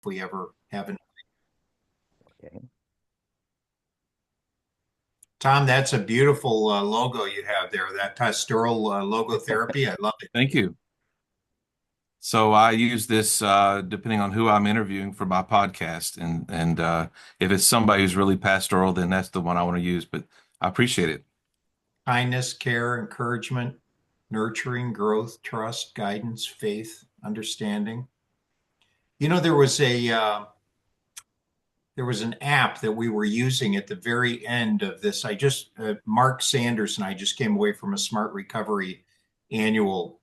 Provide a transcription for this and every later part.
we ever have an. Okay. Tom, that's a beautiful logo you have there. That pastoral logotherapy. I love it. Thank you. So I use this depending on who I'm interviewing for my podcast, and if it's somebody who's really pastoral, then that's the one I want to use. But I appreciate it. Kindness, care, encouragement, nurturing, growth, trust, guidance, faith, understanding. You know, there was an app that we were using at the very end of this. Mark Sanders and I just came away from a Smart Recovery annual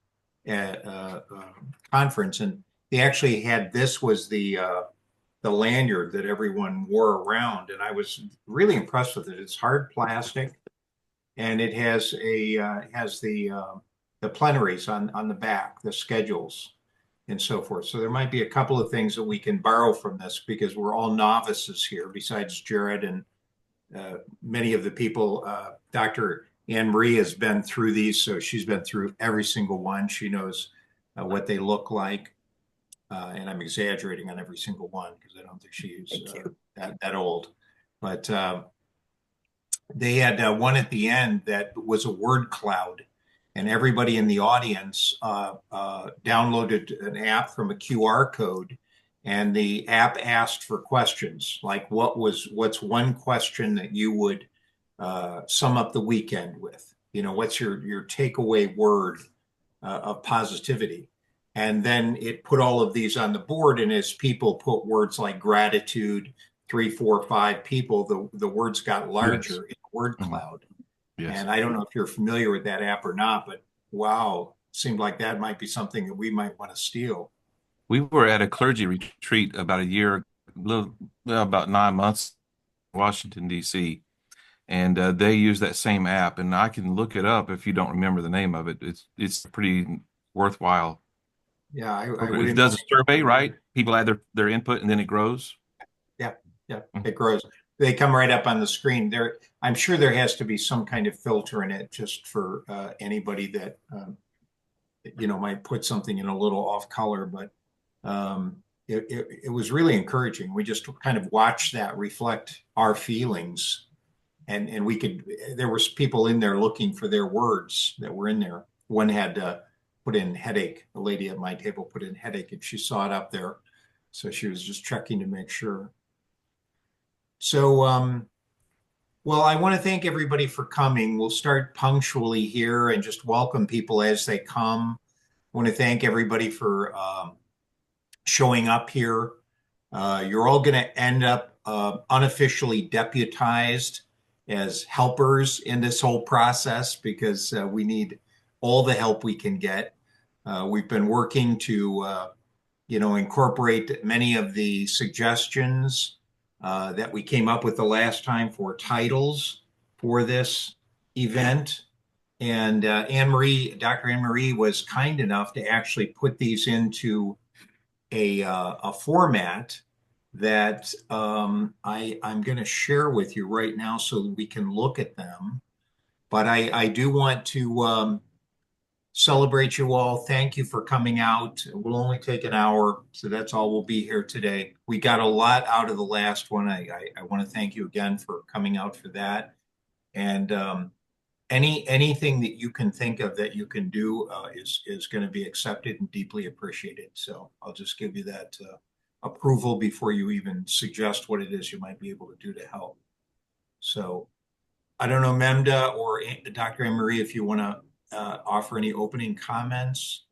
conference, and they actually had this was the lanyard that everyone wore around, and I was really impressed with it. It's hard plastic, and it has the plenaries on the back, the schedules, and so forth. So there might be a couple of things that we can borrow from this because we're all novices here, besides Jared and many of the people. Dr. Anne Marie has been through these, so she's been through every single one. She knows what they look like. And I'm exaggerating on every single one because I don't think she's Thank you. that old. But they had one at the end that was a word cloud, and everybody in the audience downloaded an app from a QR code, and the app asked for questions like, what's one question that you would sum up the weekend with? You know, what's your takeaway word of positivity? And then it put all of these on the board, and as people put words like gratitude, three, four, five people, the words got Yes. larger in the word Mhm. cloud. Yes. And I don't know if you're familiar with that app or not, but wow, seemed like that might be something that we might want to steal. We were at a clergy retreat about a year, well, about 9 months, in Washington, D.C., and they use that same app, and I can look it up if you don't remember the name of it. It's pretty worthwhile Yeah, I program. would It does a invite. survey, right? People add their input, and then it grows. Yeah, yeah, Mhm. it grows. They come right up on the screen. I'm sure there has to be some kind of filter in it just for anybody that might put something in a little off color, but it was really encouraging. We just kind of watched that reflect our feelings, and we could. There was people in there looking for their words that were in there. One had put in headache. A lady at my table put in headache, and she saw it up there, so she was just checking to make sure. So, well, I want to thank everybody for coming. We'll start punctually here and just welcome people as they come. I want to thank everybody for showing up here. You're all going to end up unofficially deputized as helpers in this whole process because we need all the help we can get. We've been working to, incorporate many of the suggestions that we came up with the last time for titles for this event. And Dr. Anne Marie was kind enough to actually put these into a format that I'm going to share with you right now so that we can look at them. But I do want to celebrate you all. Thank you for coming out. It will only take an hour, so that's all we'll be here today. We got a lot out of the last one. I want to thank you again for coming out for that. And anything that you can think of that you can do is going to be accepted and deeply appreciated. So I'll just give you that approval before you even suggest what it is you might be able to do to help. So I don't know, Memda or Dr. Anne Marie, if you want to offer any opening comments.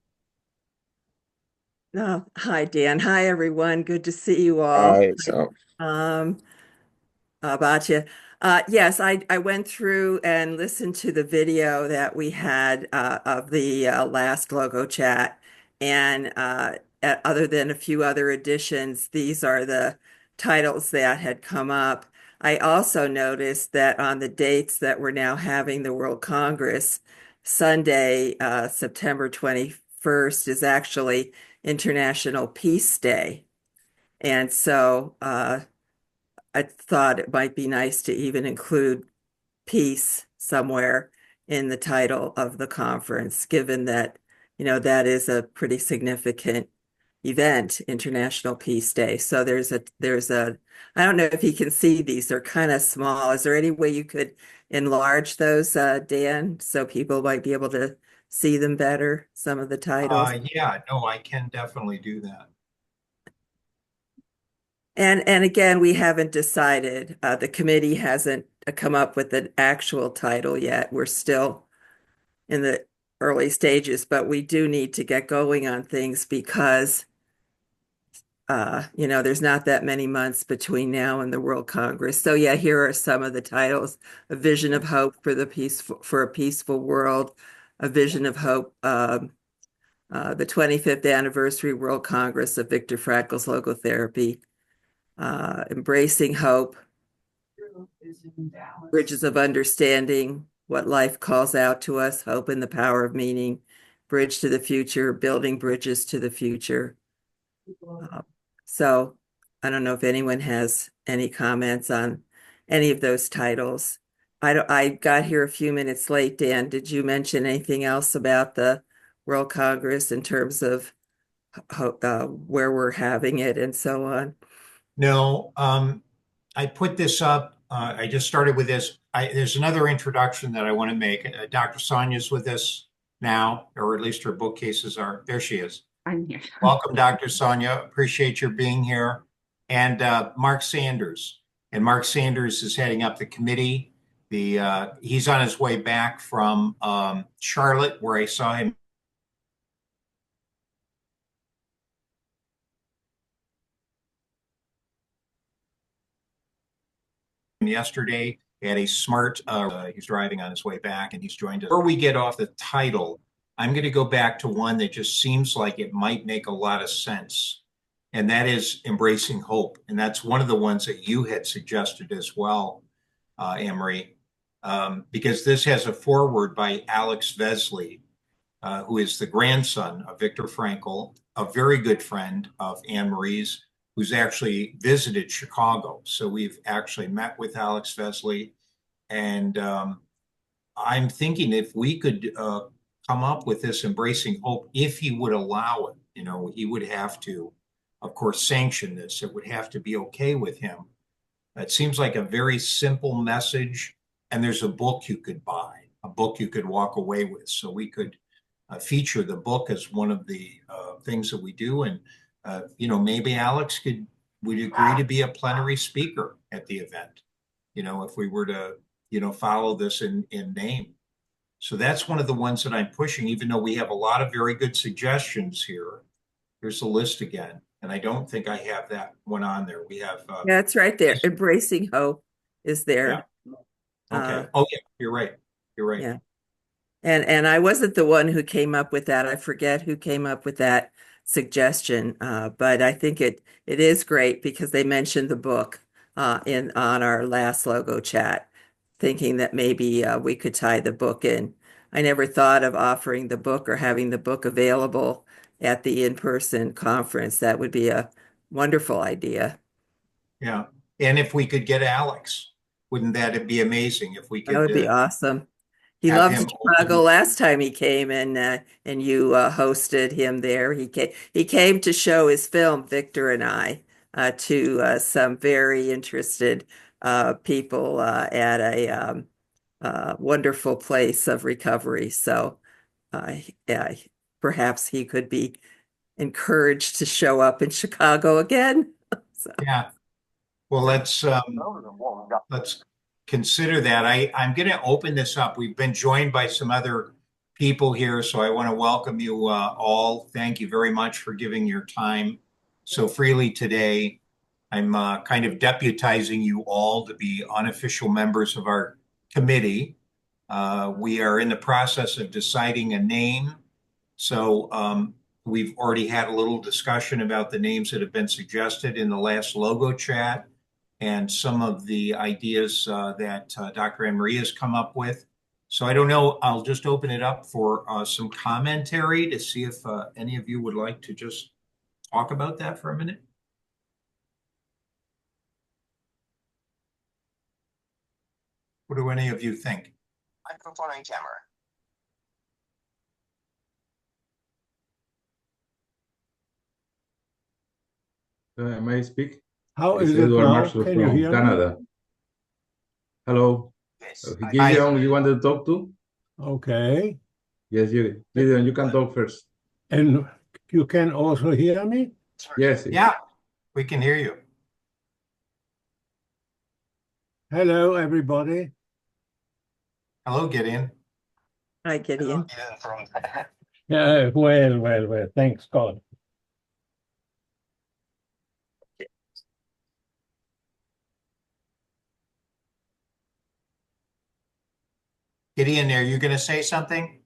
Hi, Dan. Hi, everyone. Good to see you all. Right. So, Um, how about you? Yes, I went through and listened to the video that we had of the last logo chat. And other than a few other additions, these are the titles that had come up. I also noticed that on the dates that we're now having the World Congress, Sunday, September 21st, is actually International Peace Day. And so I thought it might be nice to even include peace somewhere in the title of the conference, given that, that is a pretty significant, event, International Peace Day. So there's a I don't know if you can see these, they're kind of small. Is there any way you could enlarge those, Dan, so people might be able to see them better, some of the titles? Yeah, no, I can definitely do that. And again, we haven't decided. The committee hasn't come up with an actual title yet. We're still in the early stages, but we do need to get going on things because there's not that many months between now and the World Congress. So yeah, here are some of the titles: A Vision of Hope for a Peaceful World, A Vision of Hope, the 25th Anniversary World Congress of Viktor Frankl's Logotherapy, Embracing Hope, Bridges of Understanding, What Life Calls Out to Us, Hope and the Power of Meaning, Bridge to the Future, Building Bridges to the Future. So I don't know if anyone has any comments on any of those titles. I got here a few minutes late, Dan. Did you mention anything else about the World Congress in terms of where we're having it and so on? No, I put this up. I just started with this. There's another introduction that I want to make. Dr. Sonia's with us now, or at least her bookcases are. There she is. I'm here. Welcome, Dr. Sonia. Appreciate your being here. And Mark Sanders. And Mark Sanders is heading up the committee. He's on his way back from Charlotte, where I saw him yesterday. He had a smart, he's driving on his way back and he's joined us. Before we get off the title, I'm going to go back to one that just seems like it might make a lot of sense. And that is Embracing Hope. And that's one of the ones that you had suggested as well, Emery, because this has a foreword by Alex Vesley, who is the grandson of Viktor Frankl, a very good friend of Anne Marie's, who's actually visited Chicago. So we've actually met with Alex Vesley. And I'm thinking if we could come up with this Embracing Hope, if he would allow it, he would have to, of course, sanction this. It would have to be okay with him. It seems like a very simple message. And there's a book you could buy, a book you could walk away with. So we could feature the book as one of the things that we do. And maybe Alex would agree to be a plenary speaker at the event, if we were to, follow this in name. So that's one of the ones that I'm pushing, even though we have a lot of very good suggestions here. Here's the list again. And I don't think I have that one on there. We have. Yeah, it's right there. Embracing Hope is there. Yeah. Okay. Oh, yeah, you're right. You're right. Yeah. And I wasn't the one who came up with that. I forget who came up with that suggestion, but I think it is great because they mentioned the book on our last logo chat, thinking that maybe we could tie the book in. I never thought of offering the book or having the book available at the in-person conference. That would be a wonderful idea. Yeah. And if we could get Alex, wouldn't that be amazing if we That could would be awesome. He have loved him Chicago open? last time he came, and you hosted him there. He came to show his film, Victor and I, to some very interested people at a wonderful place of recovery. So yeah, perhaps he could be encouraged to show up in Chicago again. So, Yeah. Well, let's consider that. I'm going to open this up. We've been joined by some other people here, so I want to welcome you all. Thank you very much for giving your time so freely today. I'm kind of deputizing you all to be unofficial members of our committee. We are in the process of deciding a name. So we've already had a little discussion about the names that have been suggested in the last logo chat and some of the ideas that Dr. Anne Marie has come up with. So I don't know, I'll just open it up for some commentary to see if any of you would like to just talk about that for a minute. What do any of you think? Microphone and camera. May I speak? How It's is it Edward now? Marshall Can you from hear me? Canada. Hello. Yes, Gideon, you want to talk to? Okay. Yes, Gideon, you can talk first. And you can also hear me? Yes. Yeah, we can hear you. Hello, everybody. Hello, Gideon. Hi, Gideon. Gideon from Yeah, well, thanks God. Gideon, are you going to say something?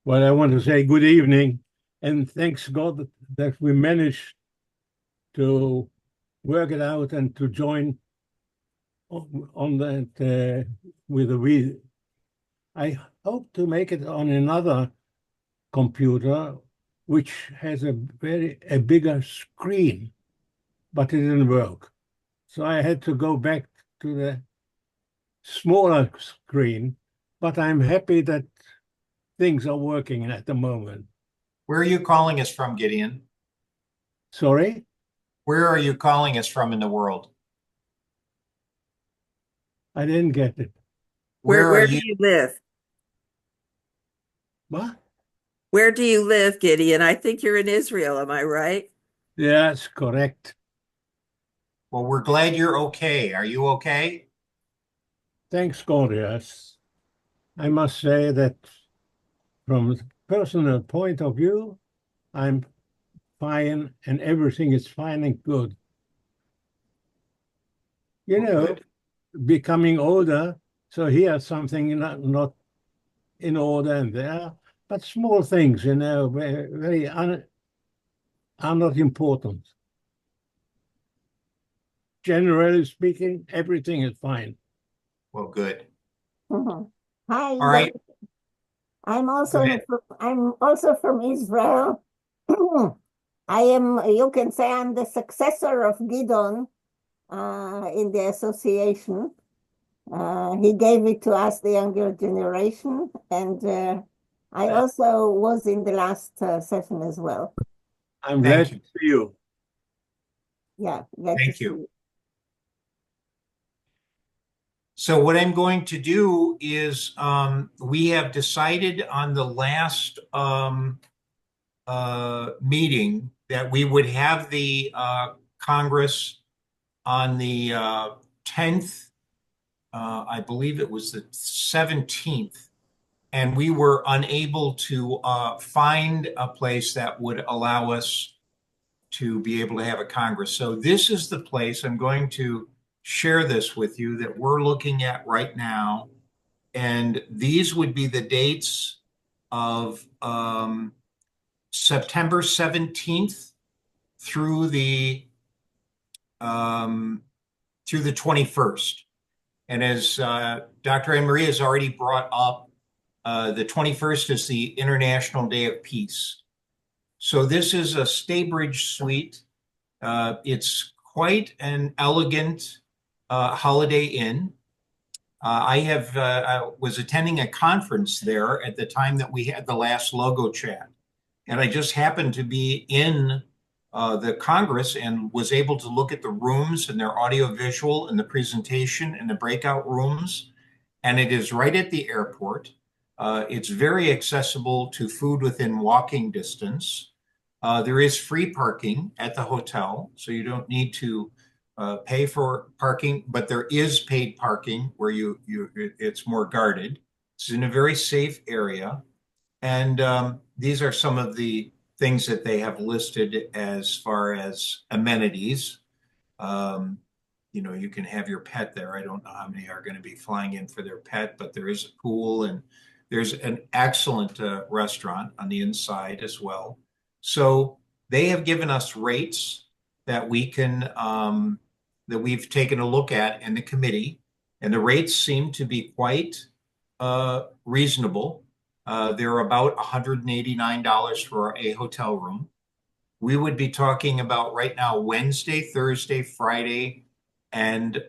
Well, I want to say good evening and thanks God that we managed to work it out and to join on that with a we. I hope to make it on another computer which has a bigger screen, but it didn't work. So I had to go back to the smaller screen, but I'm happy that things are working at the moment. Where are you calling us from, Gideon? Sorry? Where are you calling us from in the world? I didn't get it. Where are Where do you? you live? What? Where do you live, Gideon? I think you're in Israel, am I right? Yes, correct. Well, we're glad you're okay. Are you okay? Thanks God, yes. I must say that from a personal point of view, I'm fine and everything is fine and good. You Well, know, good. becoming older, so here's something not in order and there, but small things, very are not important. Generally speaking, everything is fine. Well, good. Mhm. Hi, All right. I'm Go ahead. also from Israel. I am, you can say I'm the successor of Gidon in the association. He gave it to us, the younger generation, and I also was in the last session as well. I'm Thank glad you. to see you. Yeah, glad to Thank see you. you. So what I'm going to do is we have decided on the last meeting that we would have the Congress on the 10th, I believe it was the 17th, and we were unable to find a place that would allow us to be able to have a Congress. So this is the place. I'm going to share this with you that we're looking at right now. And these would be the dates of September 17th through the um, through the 21st. And as Dr. Anne Marie has already brought up, the 21st is the International Day of Peace. So this is a Staybridge suite. It's quite an elegant Holiday Inn. I was attending a conference there at the time that we had the last logo chat. And I just happened to be in the Congress and was able to look at the rooms and their audio visual and the presentation and the breakout rooms. And it is right at the airport. It's very accessible to food within walking distance. There is free parking at the hotel, so you don't need to pay for parking, but there is paid parking where it's more guarded. It's in a very safe area. And these are some of the things that they have listed as far as amenities. Um, you can have your pet there. I don't know how many are going to be flying in for their pet, but there is a pool and there's an excellent restaurant on the inside as well. So they have given us rates that that we've taken a look at in the committee, and the rates seem to be quite reasonable. They're about $189 for a hotel room. We would be talking about right now Wednesday, Thursday, Friday, and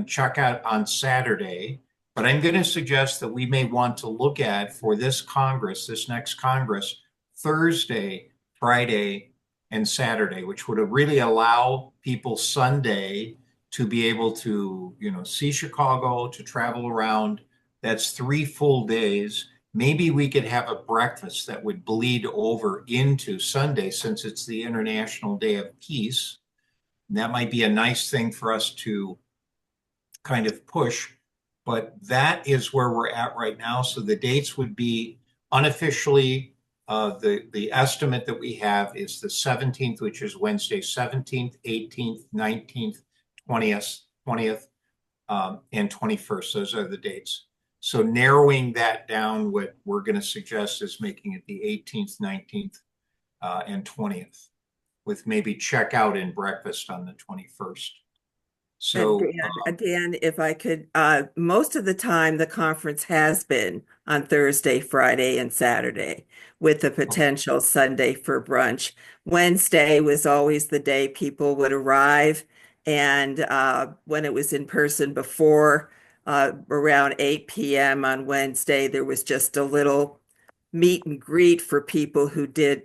check out on Saturday. But I'm going to suggest that we may want to look at for this Congress, this next Congress, Thursday, Friday, and Saturday, which would really allow people Sunday to be able to, see Chicago, to travel around. That's 3 full days. Maybe we could have a breakfast that would bleed over into Sunday since it's the International Day of Peace. And that might be a nice thing for us to kind of push, but that is where we're at right now. So the dates would be unofficially, the estimate that we have is the 17th, which is Wednesday, 17th, 18th, 19th, 20th, and 21st. Those are the dates. So narrowing that down, what we're going to suggest is making it the 18th, 19th, and 20th, with maybe checkout and breakfast on the 21st. And So, Dan, if I could, most of the time the conference has been on Thursday, Friday, and Saturday, with the potential Sunday for brunch. Wednesday was always the day people would arrive, and when it was in person before, around 8 p.m. on Wednesday, there was just a little meet and greet for people who did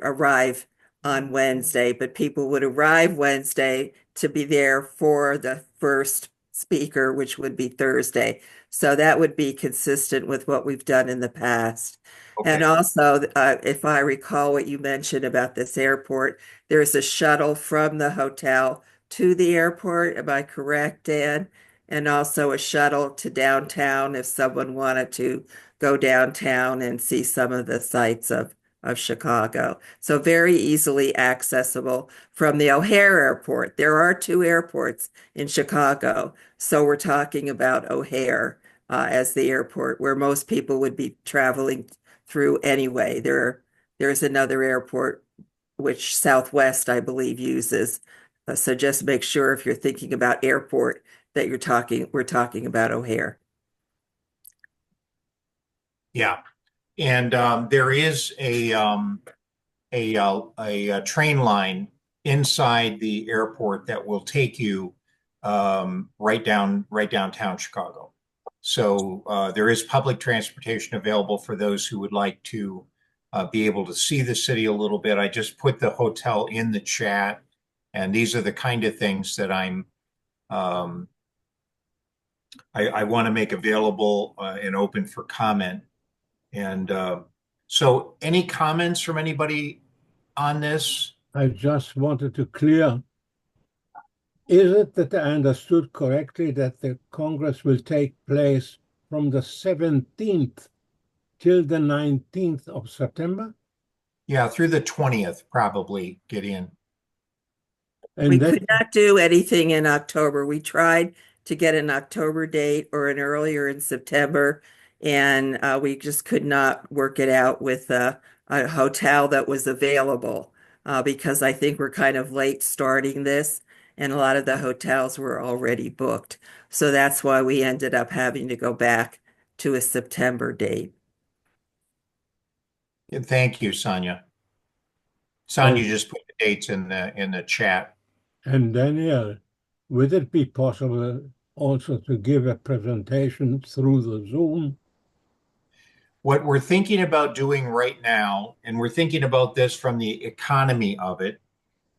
arrive on Wednesday, but people would arrive Wednesday to be there for the first speaker, which would be Thursday. So that would be consistent with what we've done in the past. And okay. also, if I recall what you mentioned about this airport, there's a shuttle from the hotel to the airport. Am I correct, Dan? And also a shuttle to downtown if someone wanted to go downtown and see some of the sights of Chicago. So very easily accessible from the O'Hare Airport. There are two airports in Chicago. So we're talking about O'Hare as the airport where most people would be traveling through anyway. There's another airport which Southwest, I believe, uses. So just make sure if you're thinking about airport that we're talking about O'Hare. Yeah. And there is a train line inside the airport that will take you right downtown Chicago. So there is public transportation available for those who would like to be able to see the city a little bit. I just put the hotel in the chat, and these are the kind of things that I want to make available and open for comment. And so any comments from anybody on this? I just wanted to clear. Is it that I understood correctly that the Congress will take place from the 17th till the 19th of September? Yeah, through the 20th, probably, Gideon. And We that, could not do anything in October. We tried to get an October date or an earlier in September, and we just could not work it out with a hotel that was available because I think we're kind of late starting this, and a lot of the hotels were already booked. So that's why we ended up having to go back to a September date. And thank you, Sonia. Sonia just put the dates in the chat. and Daniel, would it be possible also to give a presentation through the Zoom? What we're thinking about doing right now, and we're thinking about this from the economy of it,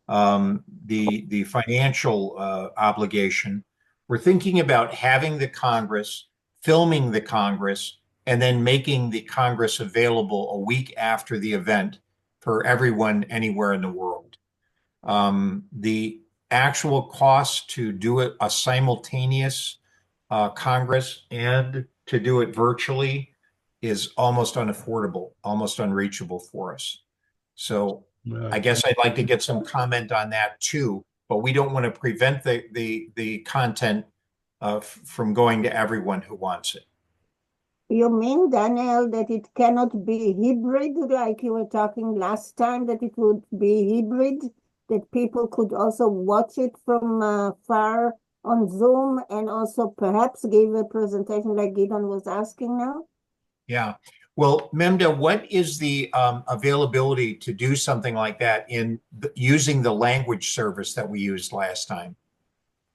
the financial obligation. We're thinking about having the Congress, filming the Congress, and then making the Congress available a week after the event for everyone anywhere in the world. The actual cost to do it a simultaneous Congress and to do it virtually is almost unaffordable, almost unreachable for us. So I guess I'd like to get some comment on that too, but we don't want to prevent the content from going to everyone who wants it. You mean, Daniel, that it cannot be hybrid, like you were talking last time, that it would be hybrid, that people could also watch it from far on Zoom and also perhaps give a presentation like Gideon was asking now? Yeah. Well, Memda, what is the availability to do something like that in using the language service that we used last time?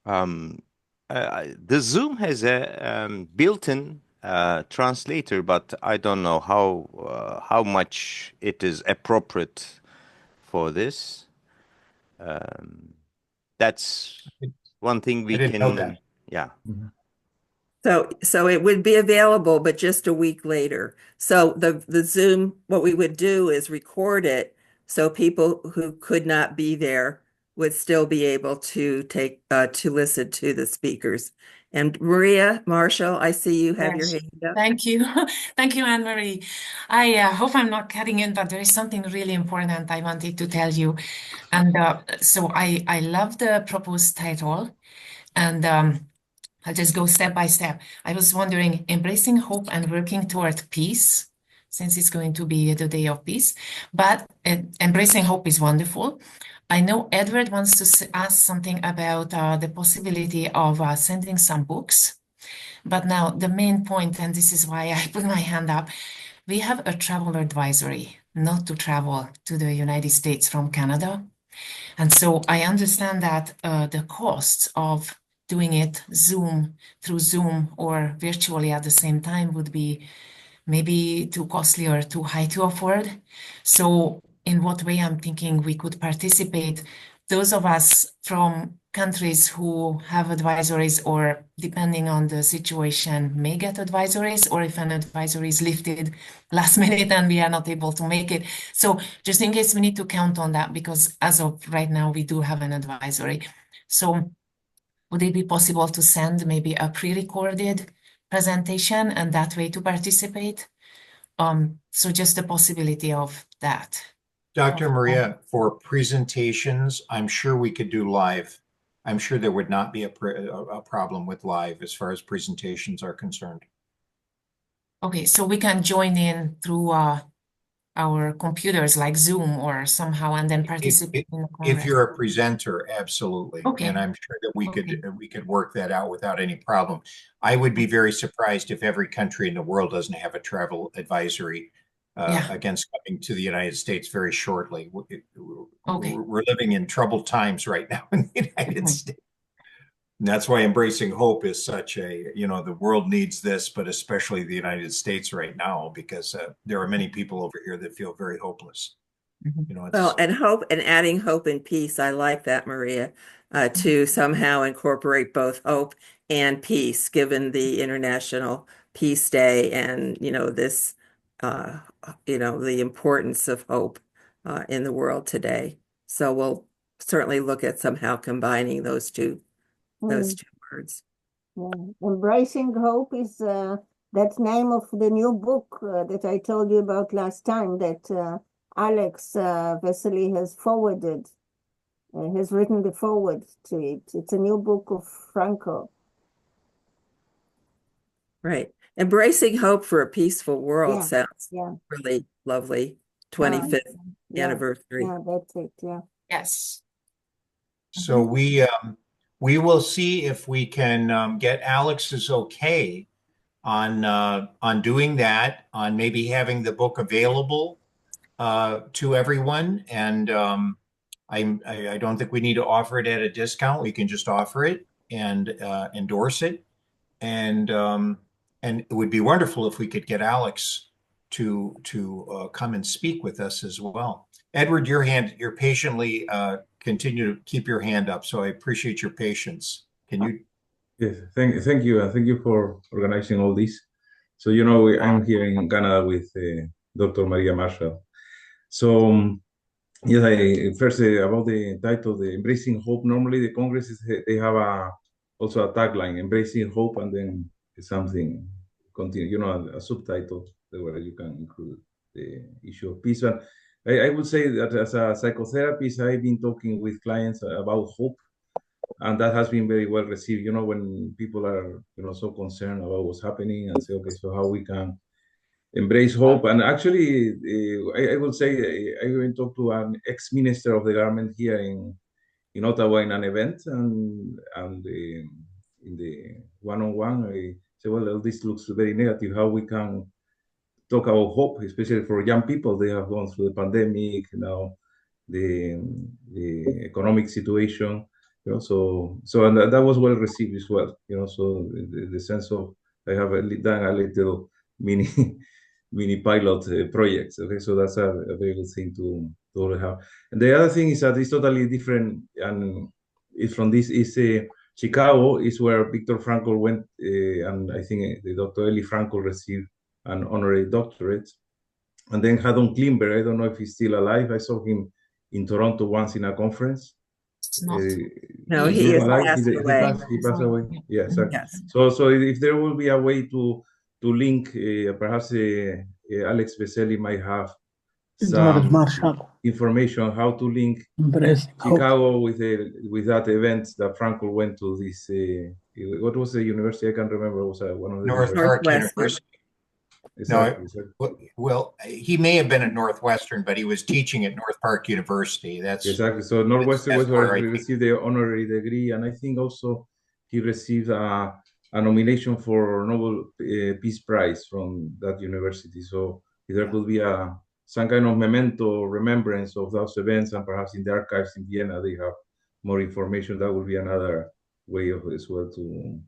The Zoom has a built-in translator, but I don't know how much it is appropriate for this. That's one thing we I didn't know that. can, yeah. So it would be available, but just a week later. So the Zoom, what we would do is record it so people who could not be there would still be able to to listen to the speakers. And Maria Marshall, I see you have your Yes. hand up. Thank you. Thank you, Anne-Marie. I hope I'm not cutting in, but there is something really important I wanted to tell you. And so I love the proposed title. And I'll just go step by step. I was wondering, embracing hope and working toward peace, since it's going to be the day of peace. But embracing hope is wonderful. I know Edward wants to ask something about the possibility of sending some books. But now the main point, and this is why I put my hand up, we have a travel advisory not to travel to the United States from Canada. And so I understand that the costs of doing it through Zoom or virtually at the same time would be maybe too costly or too high to afford. So in what way I'm thinking we could participate, those of us from countries who have advisories or depending on the situation may get advisories, or if an advisory is lifted last minute and we are not able to make it. So just in case we need to count on that, because as of right now, we do have an advisory. So would it be possible to send maybe a pre-recorded presentation and that way to participate? So just the possibility of that. Dr. Maria, for presentations, I'm sure we could do live. I'm sure there would not be a problem with live as far as presentations are concerned. Okay, so we can join in through our computers like Zoom or somehow and then participate in the If Congress. you're a presenter, absolutely. Okay. And I'm sure that we Okay. could work that out without any problem. I would be very surprised if every country in the world doesn't have a travel advisory Yeah. against coming to the United States very shortly. Okay. We're living in troubled times right now in the United Mhm. States. And that's why embracing hope is such a, the world needs this, but especially the United States right now, because there are many people over here that feel very hopeless. Mhm. Well, and hope and adding hope and peace. I like that, Maria, to somehow incorporate both hope and peace, given the International Peace Day and, this, the importance of hope in the world today. So we'll certainly look at somehow combining those two words. Yeah. Embracing Hope is that's name of the new book that I told you about last time that Alex Vesely has forwarded, has written the forward to it. It's a new book of Franco. Right. Embracing hope for a peaceful world Yeah, sounds yeah. really lovely. 25th Yeah, anniversary. yeah, that's it. Yeah. Yes. So we will see if we can get Alex's okay on doing that, on maybe having the book available to everyone. And I don't think we need to offer it at a discount. We can just offer it and endorse it. And it would be wonderful if we could get Alex to come and speak with us as well. Edward, you're patiently continue to keep your hand up. So I appreciate your patience. Can you? Yes, thank you, and thank you for organizing all this. So I'm here in Canada with Dr. Maria Marshall. So yes, first about the title, the Embracing Hope. Normally, the Congress they have also a tagline, Embracing Hope, and then something continue. A subtitle where you can include the issue of peace. And I would say that as a psychotherapist, I've been talking with clients about hope, and that has been very well received. When people are so concerned about what's happening, and say, okay, so how we can embrace hope. And actually, I will say I even talked to an ex-minister of the government here in Ottawa in an event, and in the one-on-one, I said, well, this looks very negative. How we can talk about hope, especially for young people? They have gone through the pandemic now, the economic situation, so and that was well received as well, so the sense of I have done a little mini mini pilot projects. Okay, so that's a very good thing totally have. And the other thing is that it's totally different, and it's from this is Chicago is where Viktor Frankl went, and I think the Dr. Eli Frankl received an honorary doctorate. And then Haddon Klimber, I don't know if he's still alive. I saw him in Toronto once in a conference. It's not. No, Is he he is alive? passed away. He passed away. Yeah, exactly. Yes. So if there will be a way to link, perhaps Alex Vesely might have some information on how to link Chicago with that event that Frankl went to. This what was the university? I can't remember. It was one of the North Park University. Exactly, No, exactly. well, he may have been at Northwestern, but he was teaching at North Park University. That's exactly. So Northwestern was where he right. received the honorary degree, and I think also he received a nomination for Nobel Peace Prize from that university. So there could be some kind of memento remembrance of those events, and perhaps in the archives in Vienna they have more information. That would be another way of as well to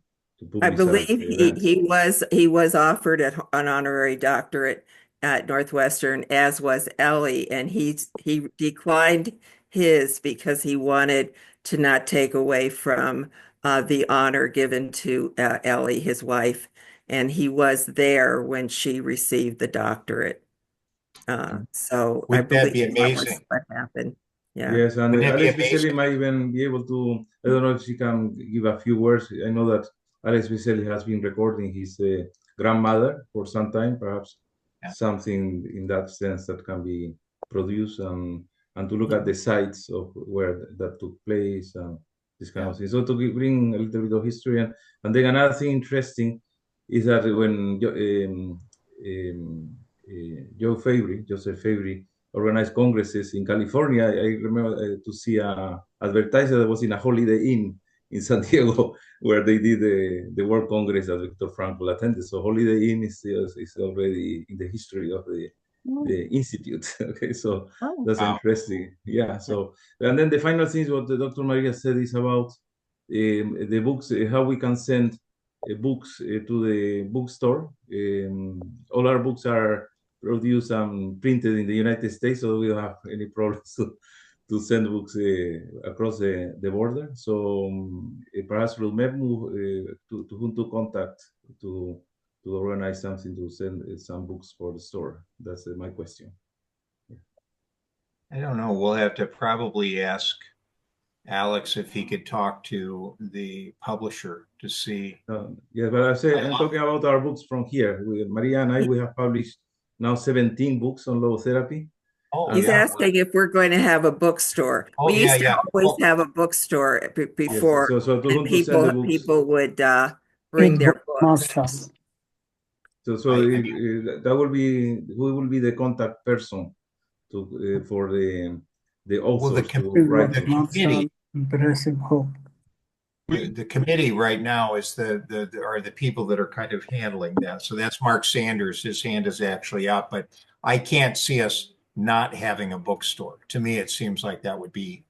I publicize believe the events. he was offered an honorary doctorate at Northwestern, as was Ellie, and he declined his because he wanted to not take away from the honor given to Ellie, his wife, and he was there when she received the doctorate. So I Wouldn't that believe be that was amazing? what happened. Yeah. Yes, and Wouldn't that be Alex Vesely amazing? might even be able to. I don't know if she can give a few words. I know that Alex Vesely has been recording his grandmother for some time, perhaps something in that sense that can be produced, and to look at the sites of where that took place and this kind of thing. So to bring a little bit of history, and then another thing interesting is that when Joseph Fabry organized congresses in California, I remember to see a advertiser that was in a Holiday Inn in San Diego where they did the World Congress that Viktor Frankl attended. So Holiday Inn is already in the history of the institute. Okay, so that's interesting. Yeah. So and then the final thing is what the Dr. Maria said is about the books, how we can send books to the bookstore. All our books are produced and printed in the United States, so we don't have any problems to send books across the border. So perhaps we'll move to whom to contact to organize something to send some books for the store. That's my question. I don't know. We'll have to probably ask Alex if he could talk to the publisher to see. Yeah, but I'm talking about our books from here. Maria and I, we have published now 17 books on logotherapy. Oh, He's yeah. asking if we're going to have a bookstore. Oh, We used yeah, to always have a bookstore before, Yes. So to and whom to send the books? people would bring their books. So that will be who will be the contact person to for the authors to write. The committee. The committee right now is are the people that are kind of handling that. So that's Mark Sanders. His hand is actually up, but I can't see us not having a bookstore. To me, it seems like that would be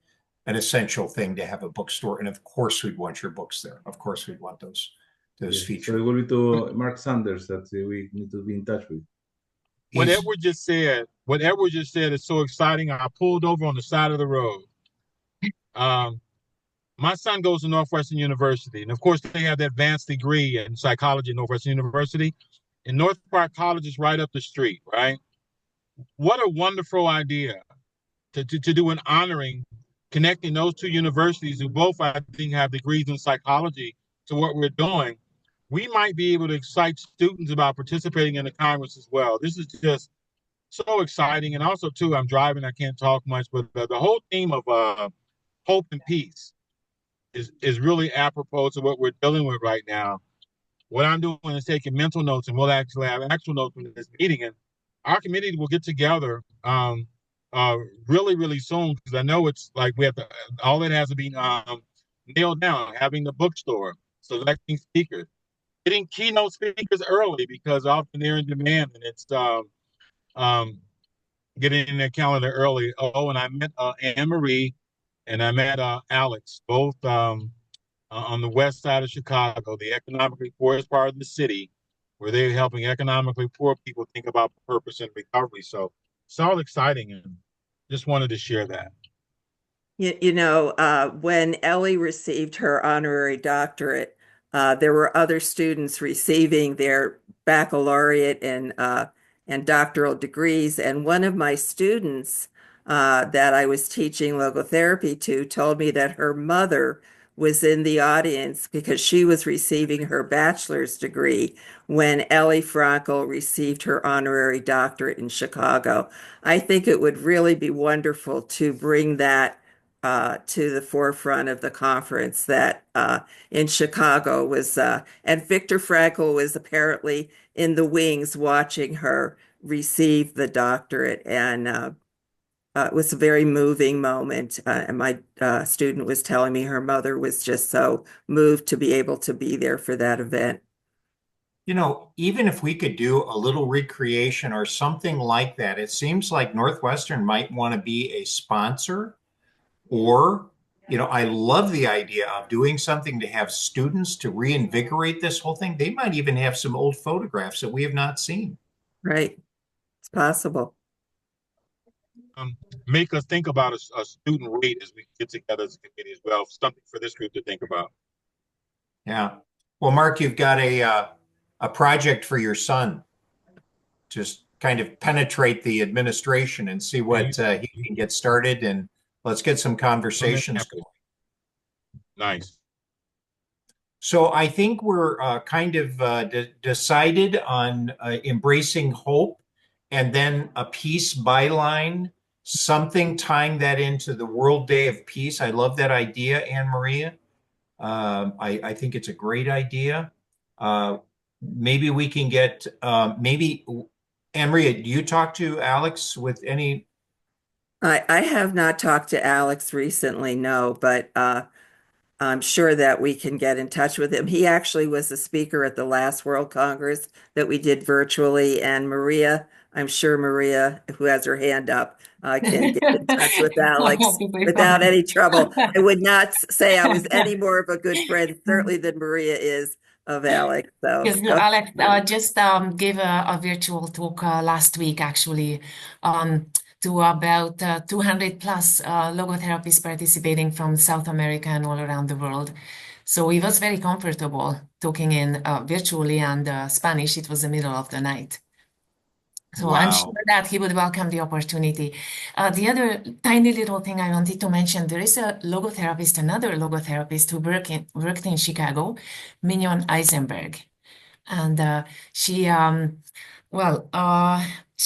an essential thing to have a bookstore. And of course, we'd want your books there. Of course, we'd want those features. So it will be to Mark Sanders that we need to be in touch with. What Edward just said is so exciting. I pulled over on the side of the road. My son goes to Northwestern University, and of course, they have the advanced degree in psychology at Northwestern University. And North Park College is right up the street, right? What a wonderful idea to do an honoring, connecting those two universities who both, I think, have degrees in psychology to what we're doing. We might be able to excite students about participating in the Congress as well. This is just so exciting. And also, too, I'm driving, I can't talk much, but the whole theme of hope and peace is really apropos to what we're dealing with right now. What I'm doing is taking mental notes, and we'll actually have actual notes in this meeting. And our committee will get together really, really soon, because I know it's like we have to, all that has to be nailed down, having the bookstore, selecting speakers, getting keynote speakers early, because often they're in demand, and it's getting in their calendar early. Oh, and I met Anne Marie and I met Alex, both on the west side of Chicago, the economically poorest part of the city, where they're helping economically poor people think about purpose and recovery. So it's all exciting and Just wanted to share that. When Ellie received her honorary doctorate, there were other students receiving their baccalaureate and doctoral degrees. And one of my students that I was teaching logotherapy to told me that her mother was in the audience because she was receiving her bachelor's degree when Ellie Frankel received her honorary doctorate in Chicago. I think it would really be wonderful to bring that to the forefront of the conference that in Chicago was, and Viktor Frankl was apparently in the wings watching her receive the doctorate. And it was a very moving moment. And my student was telling me her mother was just so moved to be able to be there for that event. Even if we could do a little recreation or something like that, it seems like Northwestern might want to be a sponsor. Or, I love the idea of doing something to have students to reinvigorate this whole thing. They might even have some old photographs that we have not seen. Right. It's possible. Make us think about a student rate as we get together as a committee as well. Something for this group to think about. Yeah. Well, Mark, you've got a project for your son. Just kind of penetrate the administration and see what he can get started, and let's get some conversations going. Nice. So I think we're kind of decided on embracing hope, and then a peace byline, something tying that into the World Day of Peace. I love that idea, Anne Maria. I think it's a great idea. Maybe we can get, Anne Maria, do you talk to Alex with any? I have not talked to Alex recently, no, but I'm sure that we can get in touch with him. He actually was a speaker at the last World Congress that we did virtually. And Maria, I'm sure Maria, who has her hand up, can get in touch with Alex without any trouble. I would not say I was any more of a good friend, certainly, than Maria is of Alex. So, Yes, Alex just gave a virtual talk last week, actually, to about 200 plus logotherapists participating from South America and all around the world. So he was very comfortable talking in virtually and Spanish. It was the middle of the night. So I'm sure that he would welcome the opportunity. The other tiny little thing I wanted to mention, there is a logotherapist, another logotherapist who worked in Chicago, Mignon Eisenberg. And she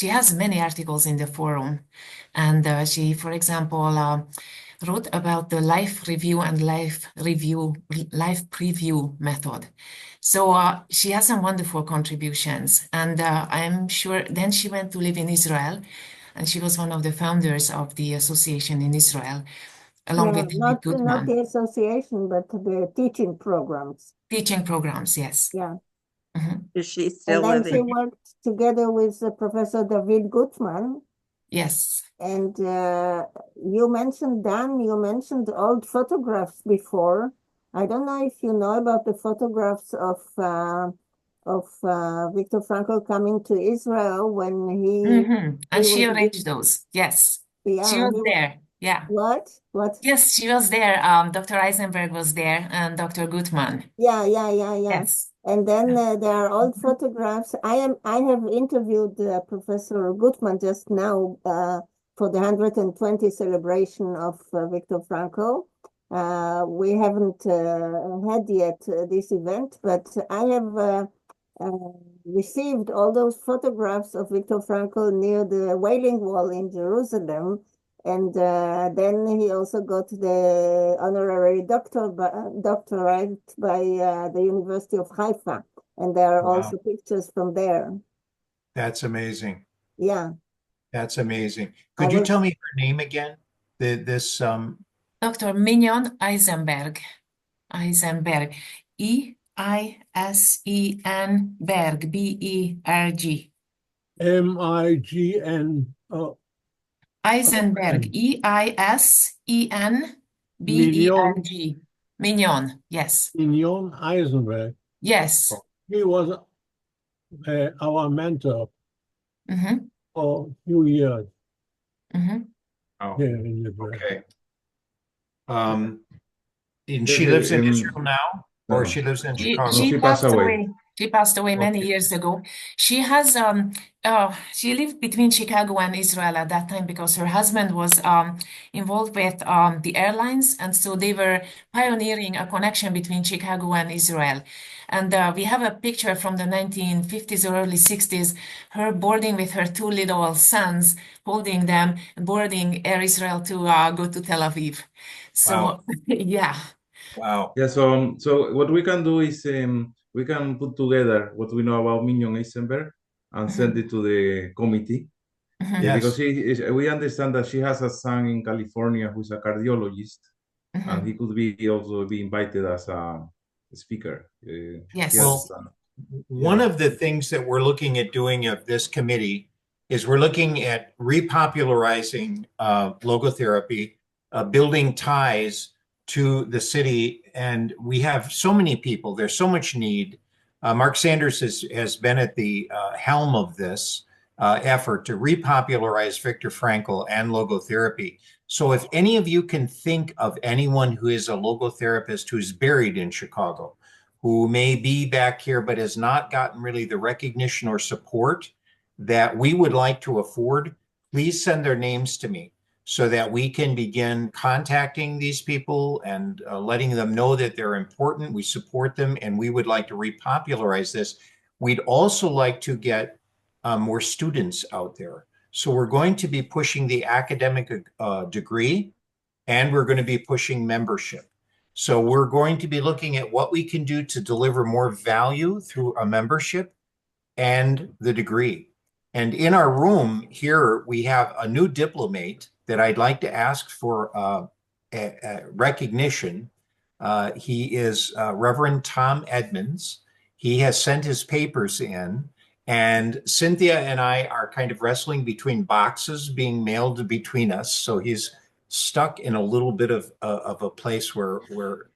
has many articles in the forum, and she, for example, wrote about the life review and life preview method. So she has some wonderful contributions, and I'm sure then she went to live in Israel, and she was one of the founders of the association in Israel, along with not Goodman. the association, but the teaching programs. Teaching programs, yes. Yeah. Is she still and then living? she worked together with Professor David Gutman. Yes. And you mentioned, Dan, you mentioned old photographs before. I don't know if you know about the photographs of Viktor Frankl coming to Israel when and she arranged those. Yes. Yeah, she was there. Yeah. What? Yes, she was there. Dr. Eisenberg was there and Dr. Gutman. Yeah. Yes. And then there are old photographs. I have interviewed Professor Gutman just now for the 120 celebration of Viktor Frankl. We haven't had yet this event, but I have received all those photographs of Viktor Frankl near the Wailing Wall in Jerusalem. And then he also got the honorary doctorate by the University of Haifa. And there are also pictures from there. That's amazing. Yeah. That's amazing. Could you tell me her name again? Dr. Mignon Eisenberg. Eisenberg. E-I-S-E-N B-E-R-G. M-I-G-N. Eisenberg. E-I-S-E-N-B-E-R-G. Mignon, yes. Mignon Eisenberg. Yes. He was our mentor for a few years. Oh, Yeah, in Israel. okay. And Yes, she lives in Israel now, or no, she lives in She no, Chicago? she she passed passed away. away. She passed away many Okay. years ago. She has she lived between Chicago and Israel at that time because her husband was involved with the airlines, and so they were pioneering a connection between Chicago and Israel. And we have a picture from the 1950s or early 60s, her boarding with her two little sons, holding them, boarding Air Israel to go to Tel Aviv. Wow. So yeah. Wow. Yeah, so what we can do is we can put together what we know about Mignon Eisenberg and send it to the committee because Yes. we understand that she has a son in California who's a cardiologist and he could be also be invited as a speaker. He has a Yes. Well, son. one Yeah. of the things that we're looking at doing of this committee is we're looking at repopularizing logotherapy, building ties to the city. And we have so many people, there's so much need. Mark Sanders has been at the helm of this effort to repopularize Viktor Frankl and logotherapy. So if any of you can think of anyone who is a logotherapist who's buried in Chicago, who may be back here but has not gotten really the recognition or support that we would like to afford, please send their names to me so that we can begin contacting these people and letting them know that they're important. We support them and we would like to repopularize this. We'd also like to get more students out there. So we're going to be pushing the academic degree and we're going to be pushing membership. So we're going to be looking at what we can do to deliver more value through a membership and the degree. And in our room here, we have a new diplomate that I'd like to ask for a recognition. He is Reverend Tom Edmonds. He has sent his papers in, and Cynthia and I are kind of wrestling between boxes being mailed between us. So he's stuck in a little bit of a place where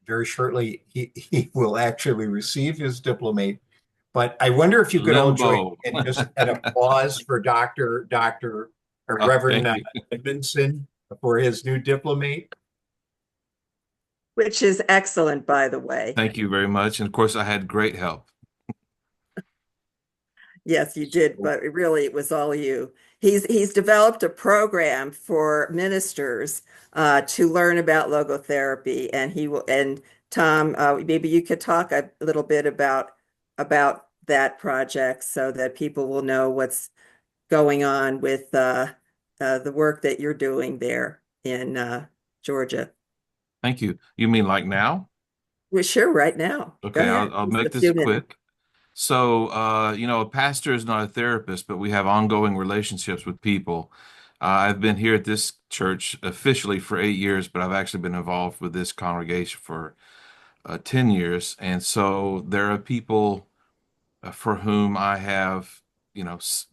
very shortly he will actually receive his diplomate. But I wonder if you could all join Limbo. in just an applause for Dr. or Oh, Reverend thank you. Edmondson for his new diplomate. Which is excellent, by the way. Thank you very much. And of course, I had great help. Yes, you did, but really it was all you. He's developed a program for ministers to learn about logotherapy, and he will. And Tom, maybe you could talk a little bit about that project so that people will know what's going on with the work that you're doing there in Georgia. Thank you. You mean like now? Well, sure, right now. Go Okay, ahead. I'll Just a make this few minutes. quick. So, a pastor is not a therapist, but we have ongoing relationships with people. I've been here at this church officially for 8 years, but I've actually been involved with this congregation for 10 years. And so there are people for whom I have,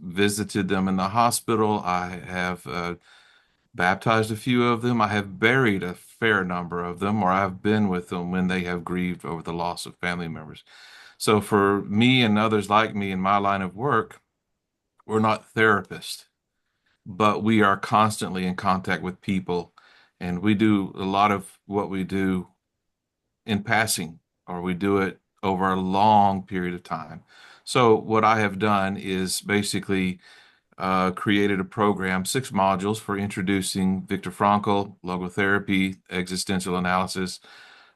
visited them in the hospital. I have baptized a few of them. I have buried a fair number of them, or I've been with them when they have grieved over the loss of family members. So for me and others like me in my line of work, we're not therapists, but we are constantly in contact with people. And we do a lot of what we do in passing, or we do it over a long period of time. So what I have done is basically created a program, 6 modules for introducing Viktor Frankl, logotherapy, existential analysis,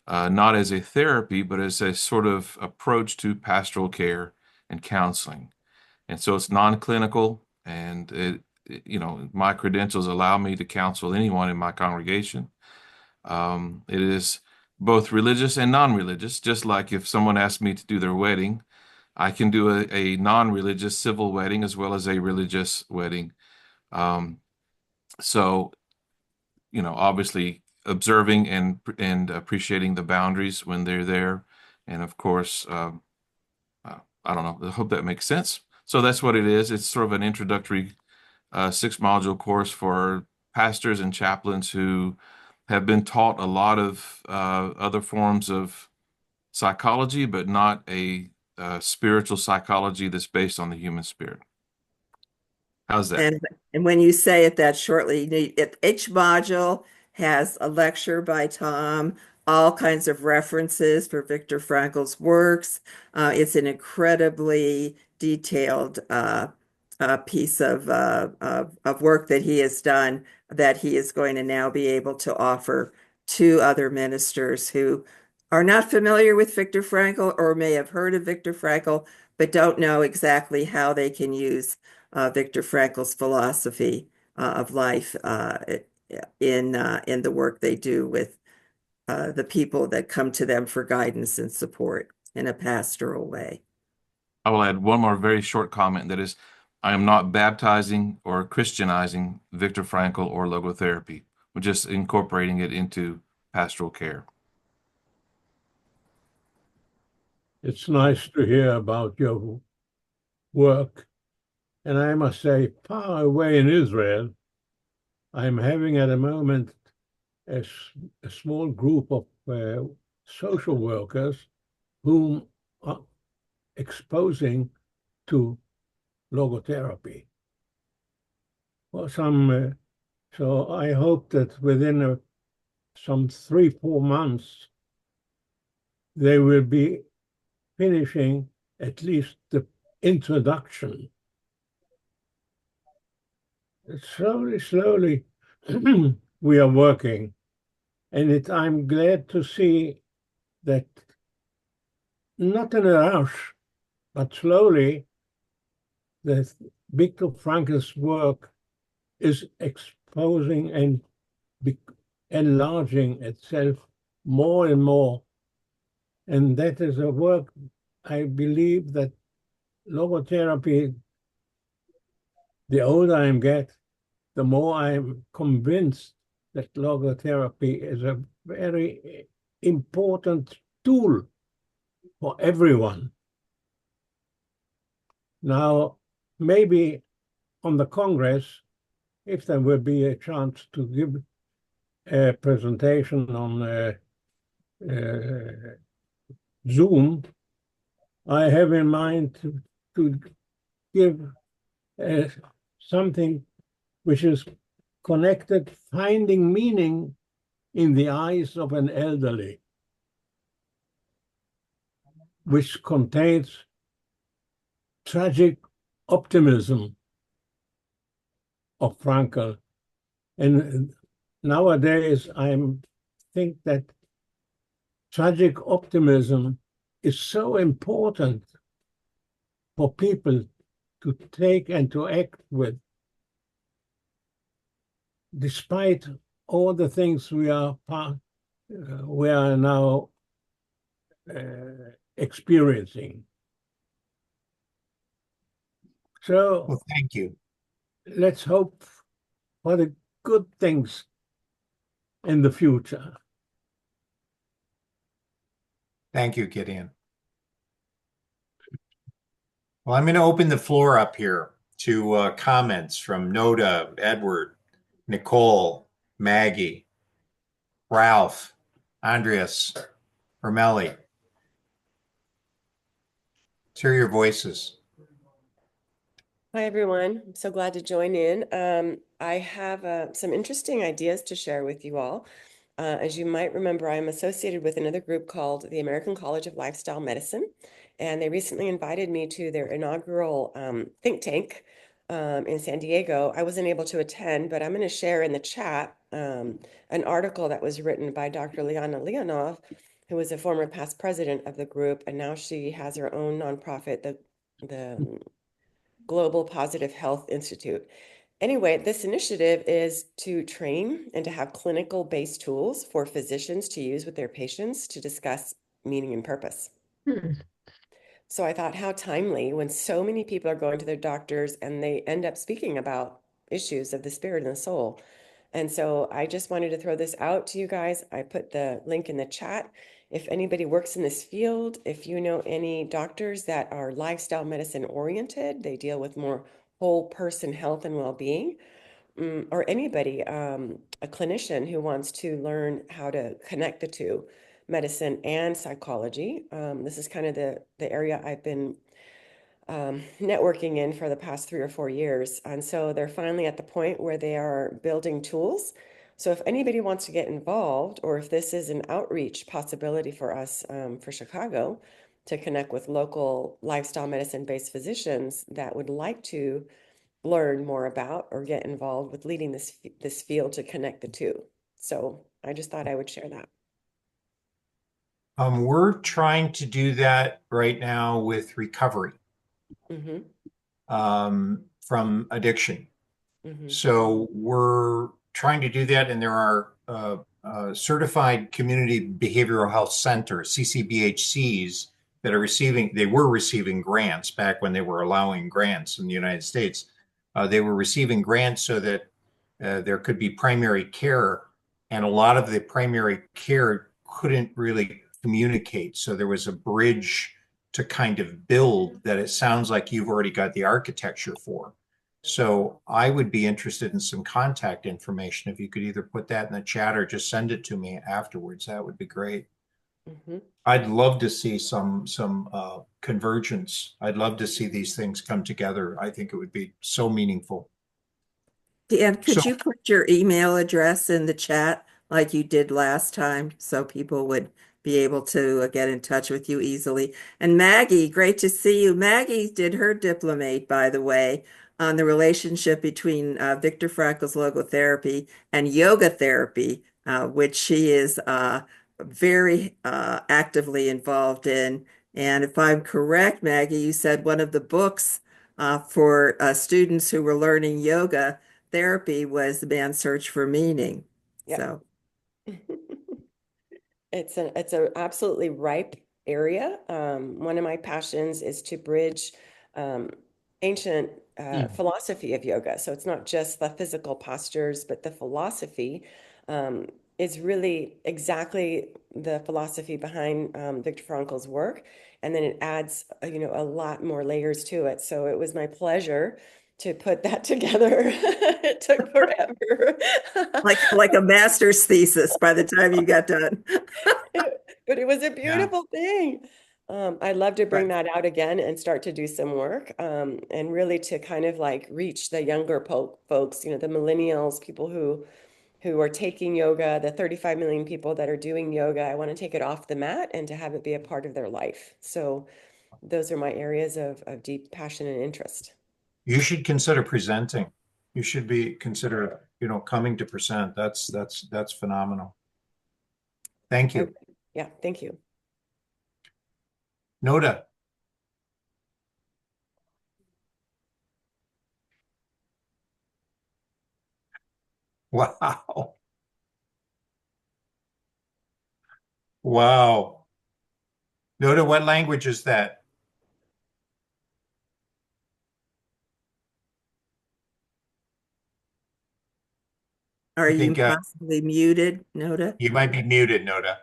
not as a therapy, but as a sort of approach to pastoral care and counseling. And so it's non-clinical, and my credentials allow me to counsel anyone in my congregation. It is both religious and non-religious, just like if someone asked me to do their wedding, I can do a non-religious civil wedding as well as a religious wedding. Um, so, obviously observing and appreciating the boundaries when they're there. And of course, I don't know, I hope that makes sense. So that's what it is. It's sort of an introductory 6 module course for pastors and chaplains who have been taught a lot of other forms of psychology, but not a spiritual psychology that's based on the human spirit. How's that? And when you say it that shortly, each module has a lecture by Tom, all kinds of references for Viktor Frankl's works. It's an incredibly detailed piece of work that he has done that he is going to now be able to offer to other ministers who are not familiar with Viktor Frankl or may have heard of Viktor Frankl, but don't know exactly how they can use Viktor Frankl's philosophy of life in the work they do with the people that come to them for guidance and support in a pastoral way. I will add one more very short comment that is, I am not baptizing or Christianizing Viktor Frankl or logotherapy. We're just incorporating it into pastoral care. It's nice to hear about your work. And I must say, far away in Israel, I'm having at the moment a small group of social workers whom are exposing to logotherapy. Well, so I hope that within some 3-4 months, they will be finishing at least the introduction. Slowly, we are working. And I'm glad to see that not in a rush, but slowly, that Viktor Frankl's work is exposing and enlarging itself more and more. And that is a work, I believe that logotherapy, the older I get, the more I'm convinced that logotherapy is a very important tool for everyone. Now, maybe on the Congress, if there will be a chance to give a presentation on Zoom, I have in mind to give something which is connected, finding meaning in the eyes of an elderly, which contains tragic optimism of Frankl. And nowadays, I think that tragic optimism is so important for people to take and to act with, despite all the things we are now experiencing. So, well, thank you. Let's hope for the good things in the future. Thank you, Gideon. Well, I'm going to open the floor up here to comments from Noda, Edward, Nicole, Maggie, Ralph, Andreas, Romelli. Let's hear your voices. Hi, everyone. I'm so glad to join in. I have some interesting ideas to share with you all. As you might remember, I'm associated with another group called the American College of Lifestyle Medicine, and they recently invited me to their inaugural think tank in San Diego. I wasn't able to attend, but I'm going to share in the chat an article that was written by Dr. Liana Leonov, who was a former past president of the group, and now she has her own nonprofit, the Global Positive Health Institute. Anyway, this initiative is to train and to have clinical-based tools for physicians to use with their patients to discuss meaning and purpose. So I thought, how timely when so many people are going to their doctors and they end up speaking about issues of the spirit and the soul. And so I just wanted to throw this out to you guys. I put the link in the chat. If anybody works in this field, if you know any doctors that are lifestyle medicine oriented, they deal with more whole person health and well-being, or anybody, a clinician who wants to learn how to connect the two, medicine and psychology. This is kind of the area I've been networking in for the past 3 or 4 years. And so they're finally at the point where they are building tools. So if anybody wants to get involved, or if this is an outreach possibility for us for Chicago to connect with local lifestyle medicine-based physicians that would like to learn more about or get involved with leading this field to connect the two. So I just thought I would share that. We're trying to do that right now with recovery from addiction. So we're trying to do that, and there are certified community behavioral health centers, CCBHCs, that were receiving grants back when they were allowing grants in the United States. They were receiving grants so that there could be primary care, and a lot of the primary care couldn't really communicate. So there was a bridge to kind of build that it sounds like you've already got the architecture for. So I would be interested in some contact information. If you could either put that in the chat or just send it to me afterwards, that would be great. I'd love to see some convergence. I'd love to see these things come together. I think it would be so meaningful. Dan, could you put your email address in the chat like you did last time so people would be able to get in touch with you easily? And Maggie, great to see you. Maggie did her diplomate, by the way, on the relationship between Viktor Frankl's logotherapy and yoga therapy, which she is very actively involved in. And if I'm correct, Maggie, you said one of the books for students who were learning yoga therapy was The Man's Search for Meaning. Yep. So it's an absolutely ripe area. One of my passions is to bridge ancient philosophy of yoga. So it's not just the physical postures, but the philosophy is really exactly the philosophy behind Viktor Frankl's work. And then it adds, a lot more layers to it. So it was my pleasure to put that together. It took forever. like a master's thesis by the time you got done. But it was a beautiful thing. I'd love to bring that out again and start to do some work and really to kind of like reach the younger folks, the millennials, people who are taking yoga, the 35 million people that are doing yoga. I want to take it off the mat and to have it be a part of their life. So those are my areas of deep passion and interest. You should consider presenting. You should consider, coming to present. That's phenomenal. Thank you. Yeah, thank you. Noda. Wow. Wow. Noda, what language is that? Are you possibly muted, Noda? You might be muted, Noda.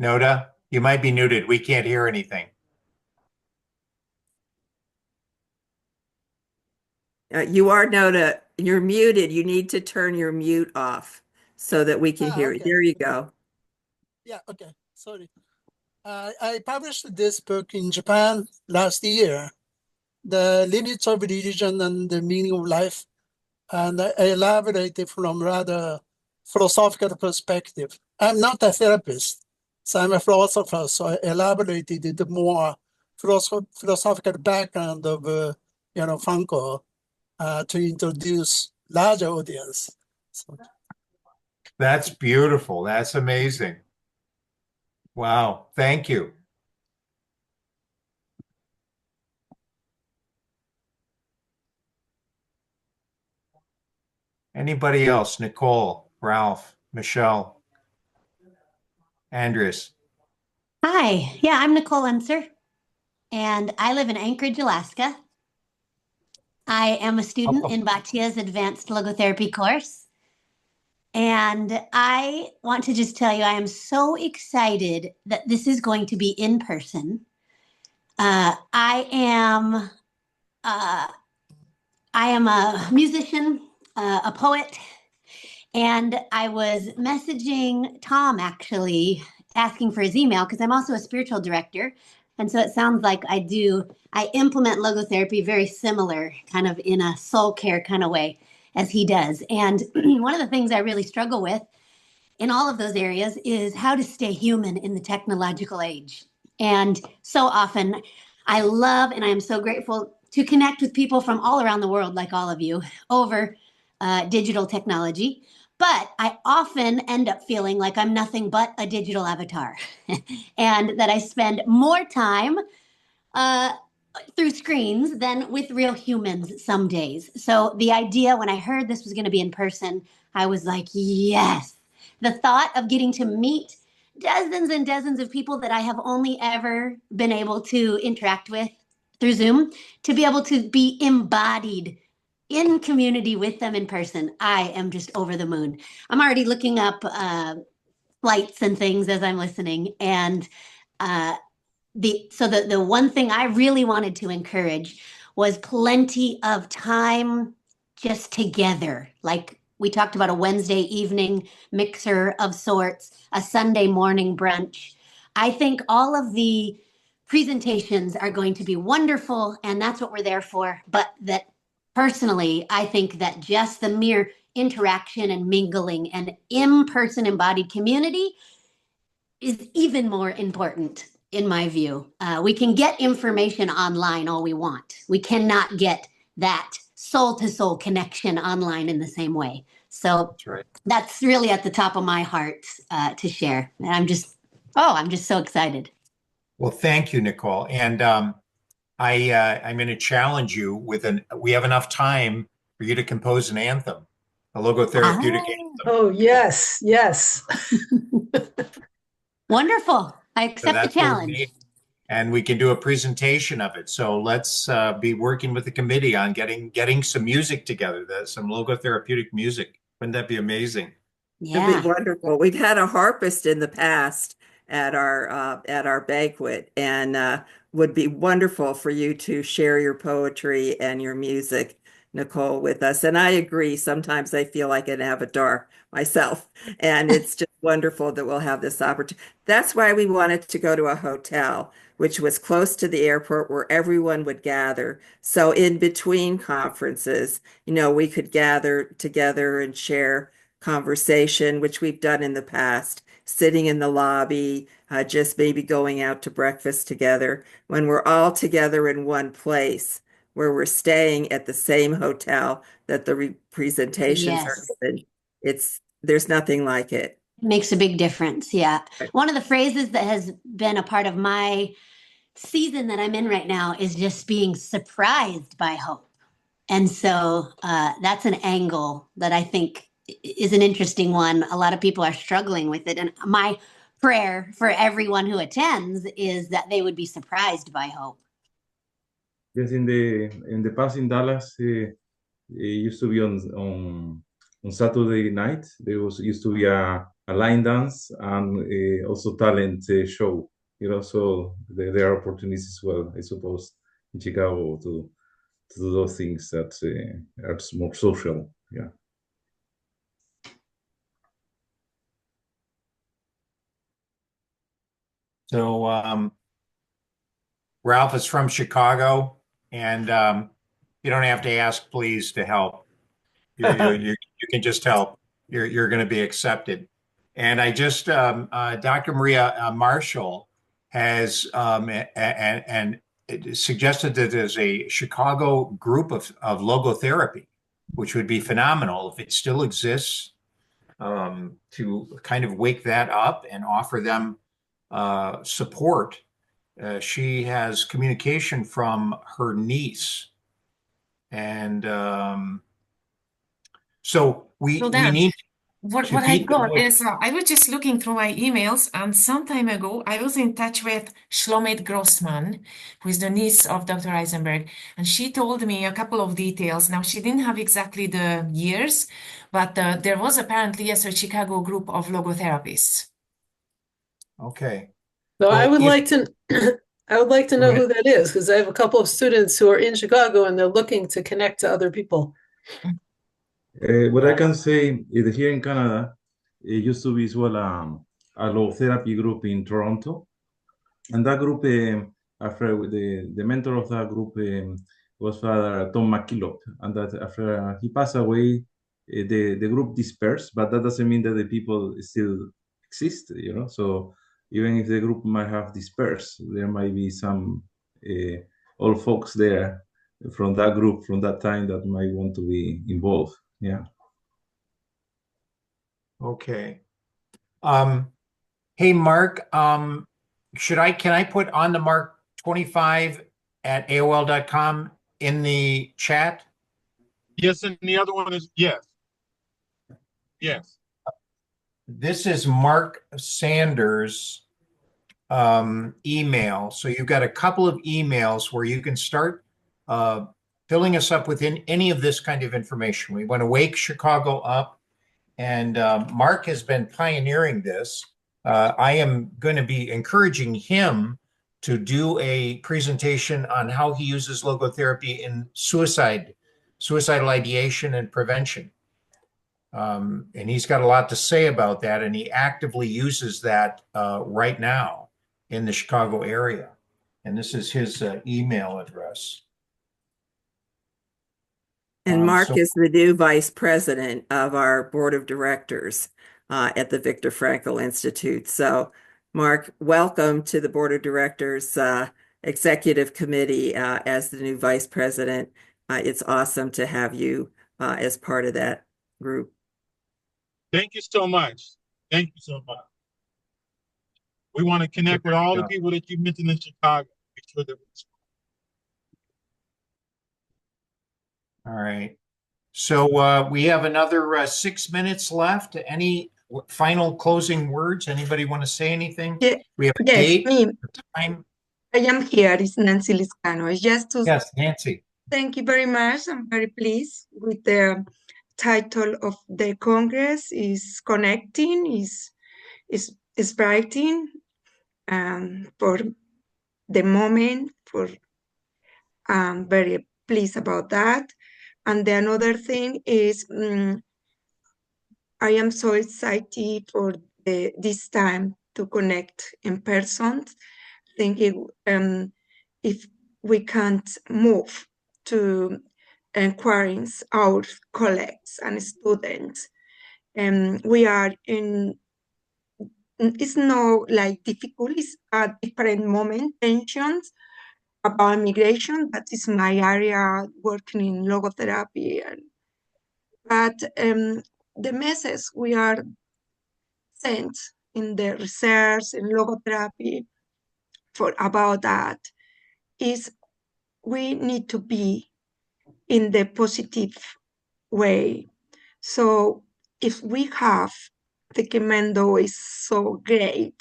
Noda, you might be muted. We can't hear anything. You are, Noda. You're muted. You need to turn your mute off so that we can hear you. There you go. Yeah, okay. Sorry. I published this book in Japan last year, The Limits of Religion and the Meaning of Life. And I elaborated from rather philosophical perspective. I'm not a therapist, so I'm a philosopher. So I elaborated the more philosophical background of, Franco to introduce larger audience. So. That's beautiful. That's amazing. Wow. Thank you. Anybody else? Nicole, Ralph, Michelle, Andres. Hi. Yeah, I'm Nicole Unser, and I live in Anchorage, Alaska. I am a student in Batia's advanced logotherapy course. And I want to just tell you, I am so excited that this is going to be in person. I am a musician, a poet, And I was messaging Tom actually asking for his email because I'm also a spiritual director. And so it sounds like I implement logotherapy very similar, kind of in a soul care kind of way as he does. And one of the things I really struggle with in all of those areas is how to stay human in the technological age. And so often I love and I am so grateful to connect with people from all around the world, like all of you, over digital technology. But I often end up feeling like I'm nothing but a digital avatar and that I spend more time uh, through screens than with real humans some days. So the idea when I heard this was going to be in person, I was like, yes. The thought of getting to meet dozens and dozens of people that I have only ever been able to interact with through Zoom, to be able to be embodied in community with them in person, I am just over the moon. I'm already looking up flights and things as I'm listening. And uh, the one thing I really wanted to encourage was plenty of time just together. Like we talked about a Wednesday evening mixer of sorts, a Sunday morning brunch. I think all of the presentations are going to be wonderful, and that's what we're there for. But that personally, I think that just the mere interaction and mingling and in-person embodied community is even more important in my view. We can get information online all we want. We cannot get that soul to soul connection online in the same way. So That's right. that's really at the top of my heart to share. And I'm just so excited. Well, thank you, Nicole. And I'm going to challenge you with we have enough time for you to compose an anthem, a logotherapeutic anthem. Oh, yes, yes. Wonderful. I So accept the that's what we challenge. need. And we can do a presentation of it. So let's be working with the committee on getting some music together, some logotherapeutic music. Wouldn't that be amazing? It'd be wonderful. We've had a harpist in the past at our banquet, and would be wonderful for you to share your poetry and your music, Nicole, with us. And I agree. Sometimes I feel like an avatar myself, and it's just wonderful that we'll have this opportunity. That's why we wanted to go to a hotel, which was close to the airport where everyone would gather. So in between conferences, we could gather together and share conversation, which we've done in the past, sitting in the lobby, just maybe going out to breakfast together. When we're all together in one place, where we're staying at the same hotel that the presentations are Yes. given, there's nothing like it. Makes a big difference. Yeah. One of the phrases that has been a part of my season that I'm in right now is just being surprised by hope. And so that's an angle that I think is an interesting one. A lot of people are struggling with it. And my prayer for everyone who attends is that they would be surprised by hope. Yes, in the past in Dallas, it used to be on Saturday night. There used to be a line dance and also talent show. So there are opportunities as well, I suppose, in Chicago to do those things that are more social. Yeah. So Ralph is from Chicago, and you don't have to ask please to help. You can just help. You're going to be accepted. And I just Dr. Maria Marshall has and it suggested that there's a Chicago group of logotherapy, which would be phenomenal if it still exists, to kind of wake that up and offer them support. She has communication from her niece, and so we need what to I feed the got voice. is I was just looking through my emails, and some time ago I was in touch with Shlomet Grossman, who is the niece of Dr. Eisenberg, and she told me a couple of details. Now she didn't have exactly the years, but there was apparently a Chicago group of logotherapists. Okay. So Well, I would like to know ahead. who that is, because I have a couple of students who are in Chicago and they're looking to connect to other people. What I can say is here in Canada, it used to be as well a logotherapy group in Toronto. And that group, after the mentor of that group was Father Tom McKillop. And that after he passed away, the group dispersed, but that doesn't mean that the people still exist, you know? So even if the group might have dispersed, there might be some old folks there from that group, from that time, that might want to be involved. Yeah. Okay. Hey, Mark, can I put on the mark 25 at AOL.com in the chat? Yes, and the other one is yes. Yes. This is Mark Sanders' email. So you've got a couple of emails where you can start filling us up with any of this kind of information. We want to wake Chicago up, and Mark has been pioneering this. I am going to be encouraging him to do a presentation on how he uses logotherapy in suicidal ideation and prevention. And he's got a lot to say about that, and he actively uses that right now in the Chicago area. And this is his email address. And Mark is the new vice president of our board of directors at the Viktor Frankl Institute. So, Mark, welcome to the board of directors executive committee as the new vice president. It's awesome to have you as part of that group. Thank you so much. Thank you so much. We want to connect with all the people that you mentioned in Chicago. Make sure that All right. So we have another 6 minutes left. Any final closing words? Anybody want to say anything? Yeah, We have a yes, date, me. time. I am here. It's Nancy Liscano. It's just to Yes, Nancy. thank you very much. I'm very pleased with the title of the Congress. Is connecting, is writing, for the moment. I'm very pleased about that. And the another thing is, I am so excited for this time to connect in person. Thinking if we can't move to inquiring our colleagues and students, we are in. It's no like difficult. It's a different moment, tensions about immigration. That is my area, working in logotherapy. But the message we are sent in the research in logotherapy for about that is we need to be in the positive way. So if we have, the Kemendo is so great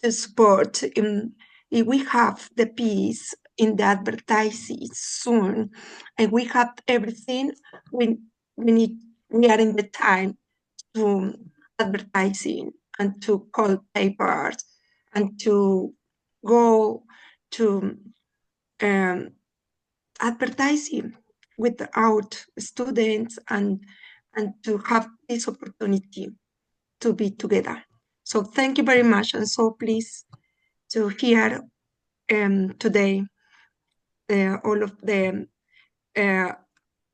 to support, if we have the piece in the advertising soon, and we have everything, we are in the time to advertising and to call papers and to go to advertising with our students and to have this opportunity to be together. So thank you very much. And so pleased to hear today all of the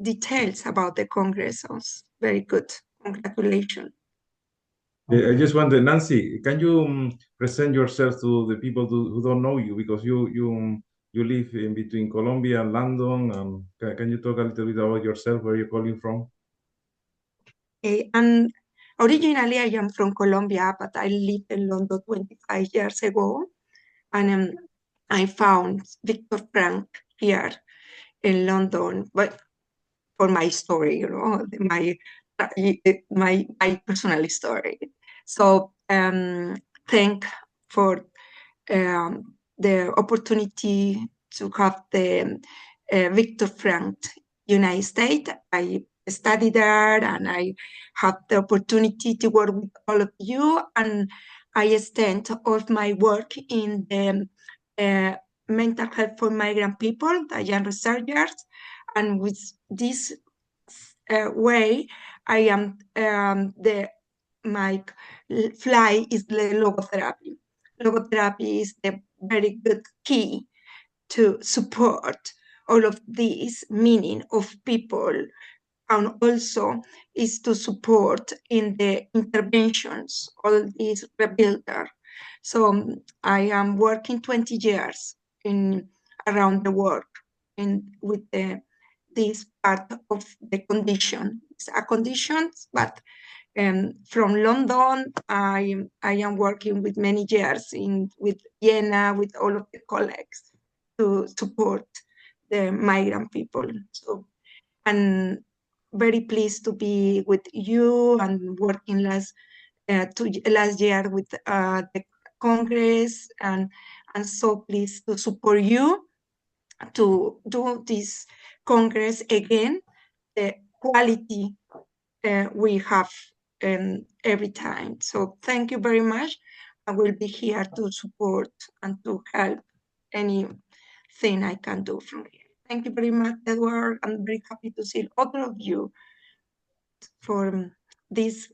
details about the Congress. So very good. Congratulations. I just wonder, Nancy, can you present yourself to the people who don't know you, because you live in between Colombia and London. Can you talk a little bit about yourself, where you're calling from? And originally I am from Colombia, but I lived in London 25 years ago, and I found Viktor Frank here in London, but for my story, my personal story. So thank for the opportunity to have the Viktor Frank United States. I studied there, and I have the opportunity to work with all of you, and I extend all of my work in the mental health for migrant people, the young researchers, and with this way, I am my fly is the logotherapy. Logotherapy is the very good key to support all of these meaning of people, and also is to support in the interventions, all these rebuilder. So I am working 20 years in around the world with this part of the condition. It's a condition, but from London, I am working with many years with Vienna, with all of the colleagues to support the migrant people. So, and very pleased to be with you and working last year with the Congress, and so pleased to support you to do this Congress again, the quality we have every time. So thank you very much. I will be here to support and to help anything I can do from here. Thank you very much, Edward. I'm very happy to see all of you for this.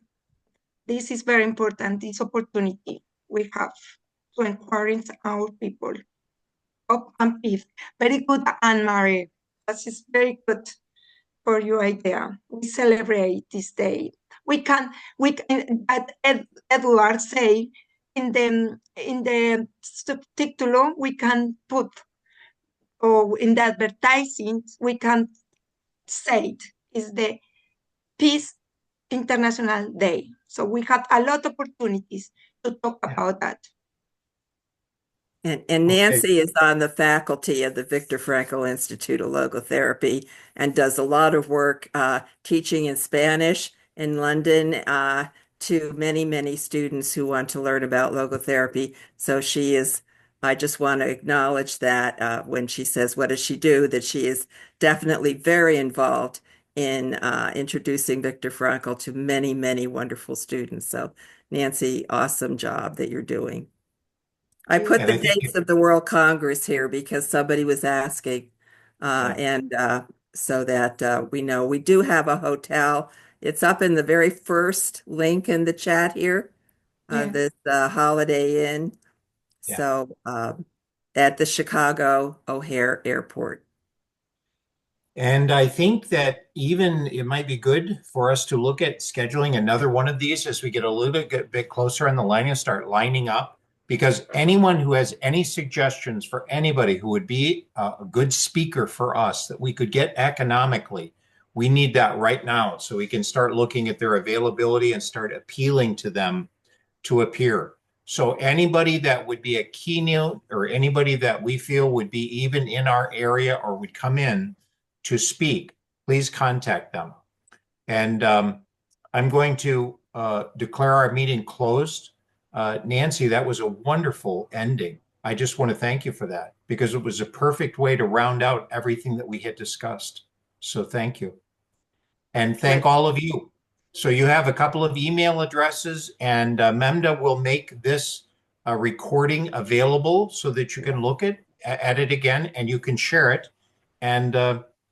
This is very important, this opportunity we have to encourage our people. Up and peace. Very good, Anne-Marie. That is very good for your idea. We celebrate this day. We can Edward say in the subtitle we can put, or in the advertising we can say it is the Peace International Day. So we have a lot of opportunities to talk about that. And Nancy is on the faculty of the Viktor Frankl Institute of Logotherapy and does a lot of work teaching in Spanish in London to many, many students who want to learn about logotherapy. So she is, I just want to acknowledge that when she says, what does she do, that she is definitely very involved in introducing Viktor Frankl to many, many wonderful students. So Nancy, awesome job that you're doing. I put the dates of the World Congress here because somebody was asking, and so that we know. We do have a hotel. It's up in the very first link in the chat here, this Holiday Inn. So at the Chicago O'Hare Airport. And I think that even it might be good for us to look at scheduling another one of these as we get a little bit closer on the line and start lining up. Because anyone who has any suggestions for anybody who would be a good speaker for us that we could get economically, we need that right now so we can start looking at their availability and start appealing to them to appear. So anybody that would be a keynote or anybody that we feel would be even in our area or would come in to speak, please contact them. And I'm going to declare our meeting closed. Nancy, that was a wonderful ending. I just want to thank you for that because it was a perfect way to round out everything that we had discussed. So thank you. And thank all of you. So you have a couple of email addresses, and Memda will make this recording available so that you can look at it again and you can share it. And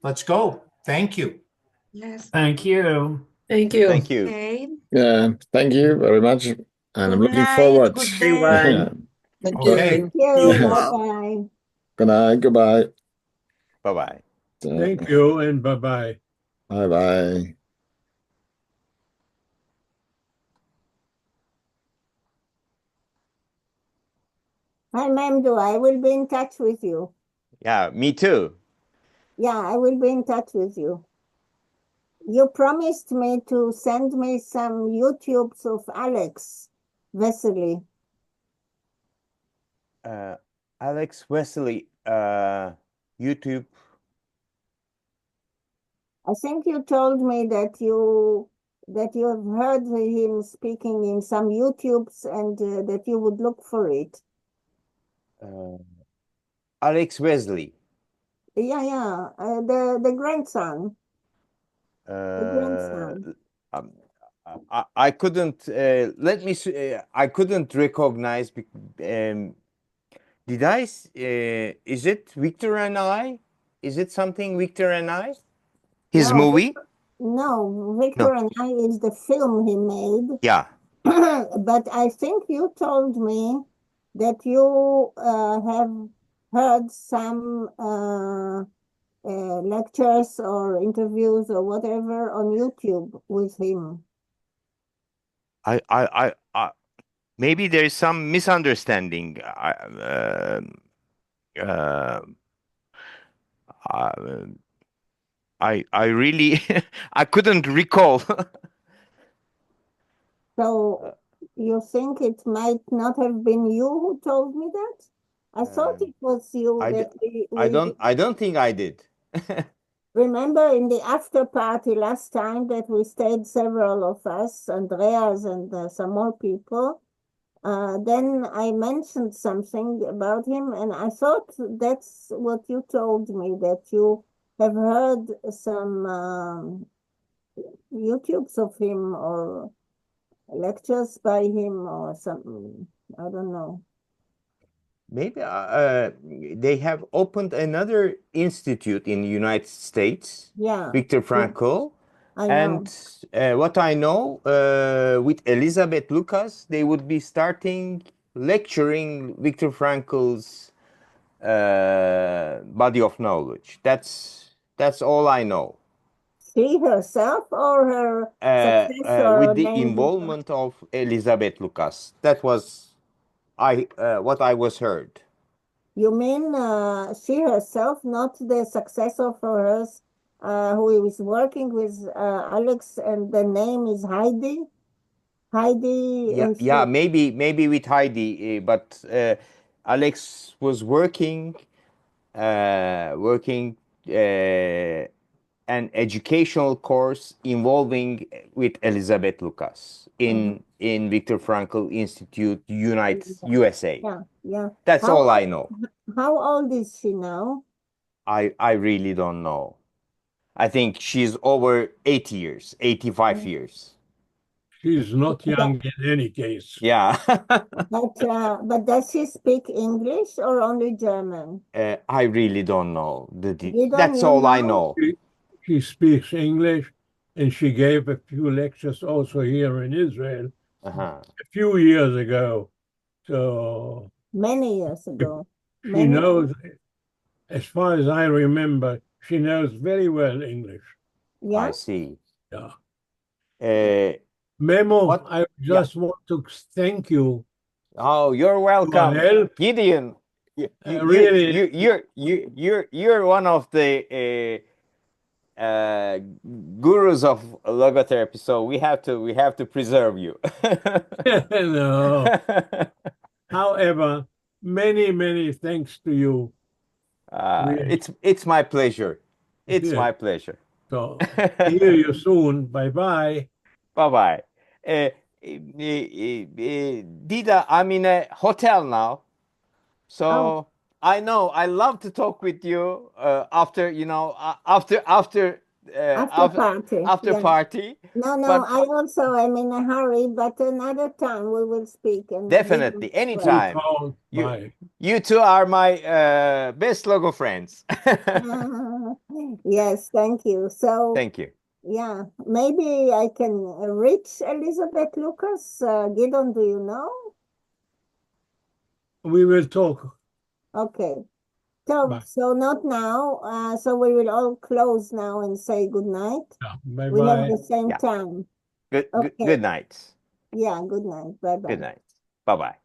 let's go. Thank you. Yes. Thank you. Thank you. Thank you. Okay. Yeah, thank you very much. And I'm looking forward. Good day. Thank Okay. you. Bye-bye. Good night. Goodbye. Bye-bye. Thank you and bye-bye. Bye-bye. Hi, Memdu. I will be in touch with you. Yeah, me too. Yeah, I will be in touch with you. You promised me to send me some YouTubes of Alex Vesely. Alex Wesley, YouTube. I think you told me that you have heard him speaking in some YouTubes and that you would look for it. Alex Wesley. Yeah, the grandson. I couldn't I couldn't recognize. Did I? Is it Victor and I? Is it something Victor and I? His No, movie? No, Victor and I is the film he made. Yeah. But I think you told me that you have heard some lectures or interviews or whatever on YouTube with him. Maybe there is some misunderstanding. Uh, I really I couldn't recall. So you think it might not have been you who told me that? I thought it was you that I don't think I did. remember in the after party last time that we stayed, several of us, Andreas and some more people. Then I mentioned something about him, and I thought that's what you told me, that you have heard some YouTubes of him or lectures by him or something. I don't know. Maybe they have opened another institute in the United States, Yeah. Viktor Frankl. I And what I know, with Elizabeth Lucas, they would be starting lecturing Viktor Frankl's body of knowledge. That's all I know. She herself or her successor With the named involvement of Elizabeth Lucas. That was what I was heard. You mean she herself, not the successor for hers, who is working with Alex, and the name is Heidi? Heidi. Yeah, maybe with Heidi, but Alex was working an educational course involving with Elizabeth Lucas in Viktor Frankl Institute, USA. Yeah. That's all I know. How old is she now? I really don't know. I think she's over 80 years, 85 years. She's not young in any case. Yeah. But does she speak English or only German? I really don't know. You That's don't all I know? know. She speaks English, and she gave a few lectures also here in Israel a few years ago. So Many years ago. she knows, as far as I remember, she knows very well English. Yeah. I see. Yeah. Memo, I just want to thank you. Oh, you're welcome, help. Gideon. Really, You're one of the gurus of logotherapy, so we have to preserve you. no. However, many thanks to you. Really. It's my pleasure. It's Yeah. my pleasure. So, hear you soon. Bye-bye. Bye-bye. Dida, I'm in a hotel now. So I know I love to talk with you after party. No, I also am in a hurry, but another time we will speak. And Definitely, anytime. You two are my best logo friends. Yes, thank you. So thank you. Yeah, maybe I can reach Elizabeth Lucas. Gideon, do you know? We will talk. Okay. So not now. So we will all close now and say good night. Bye-bye. We have the same time. Good night. Yeah, good night. Bye-bye. Good night. Bye-bye.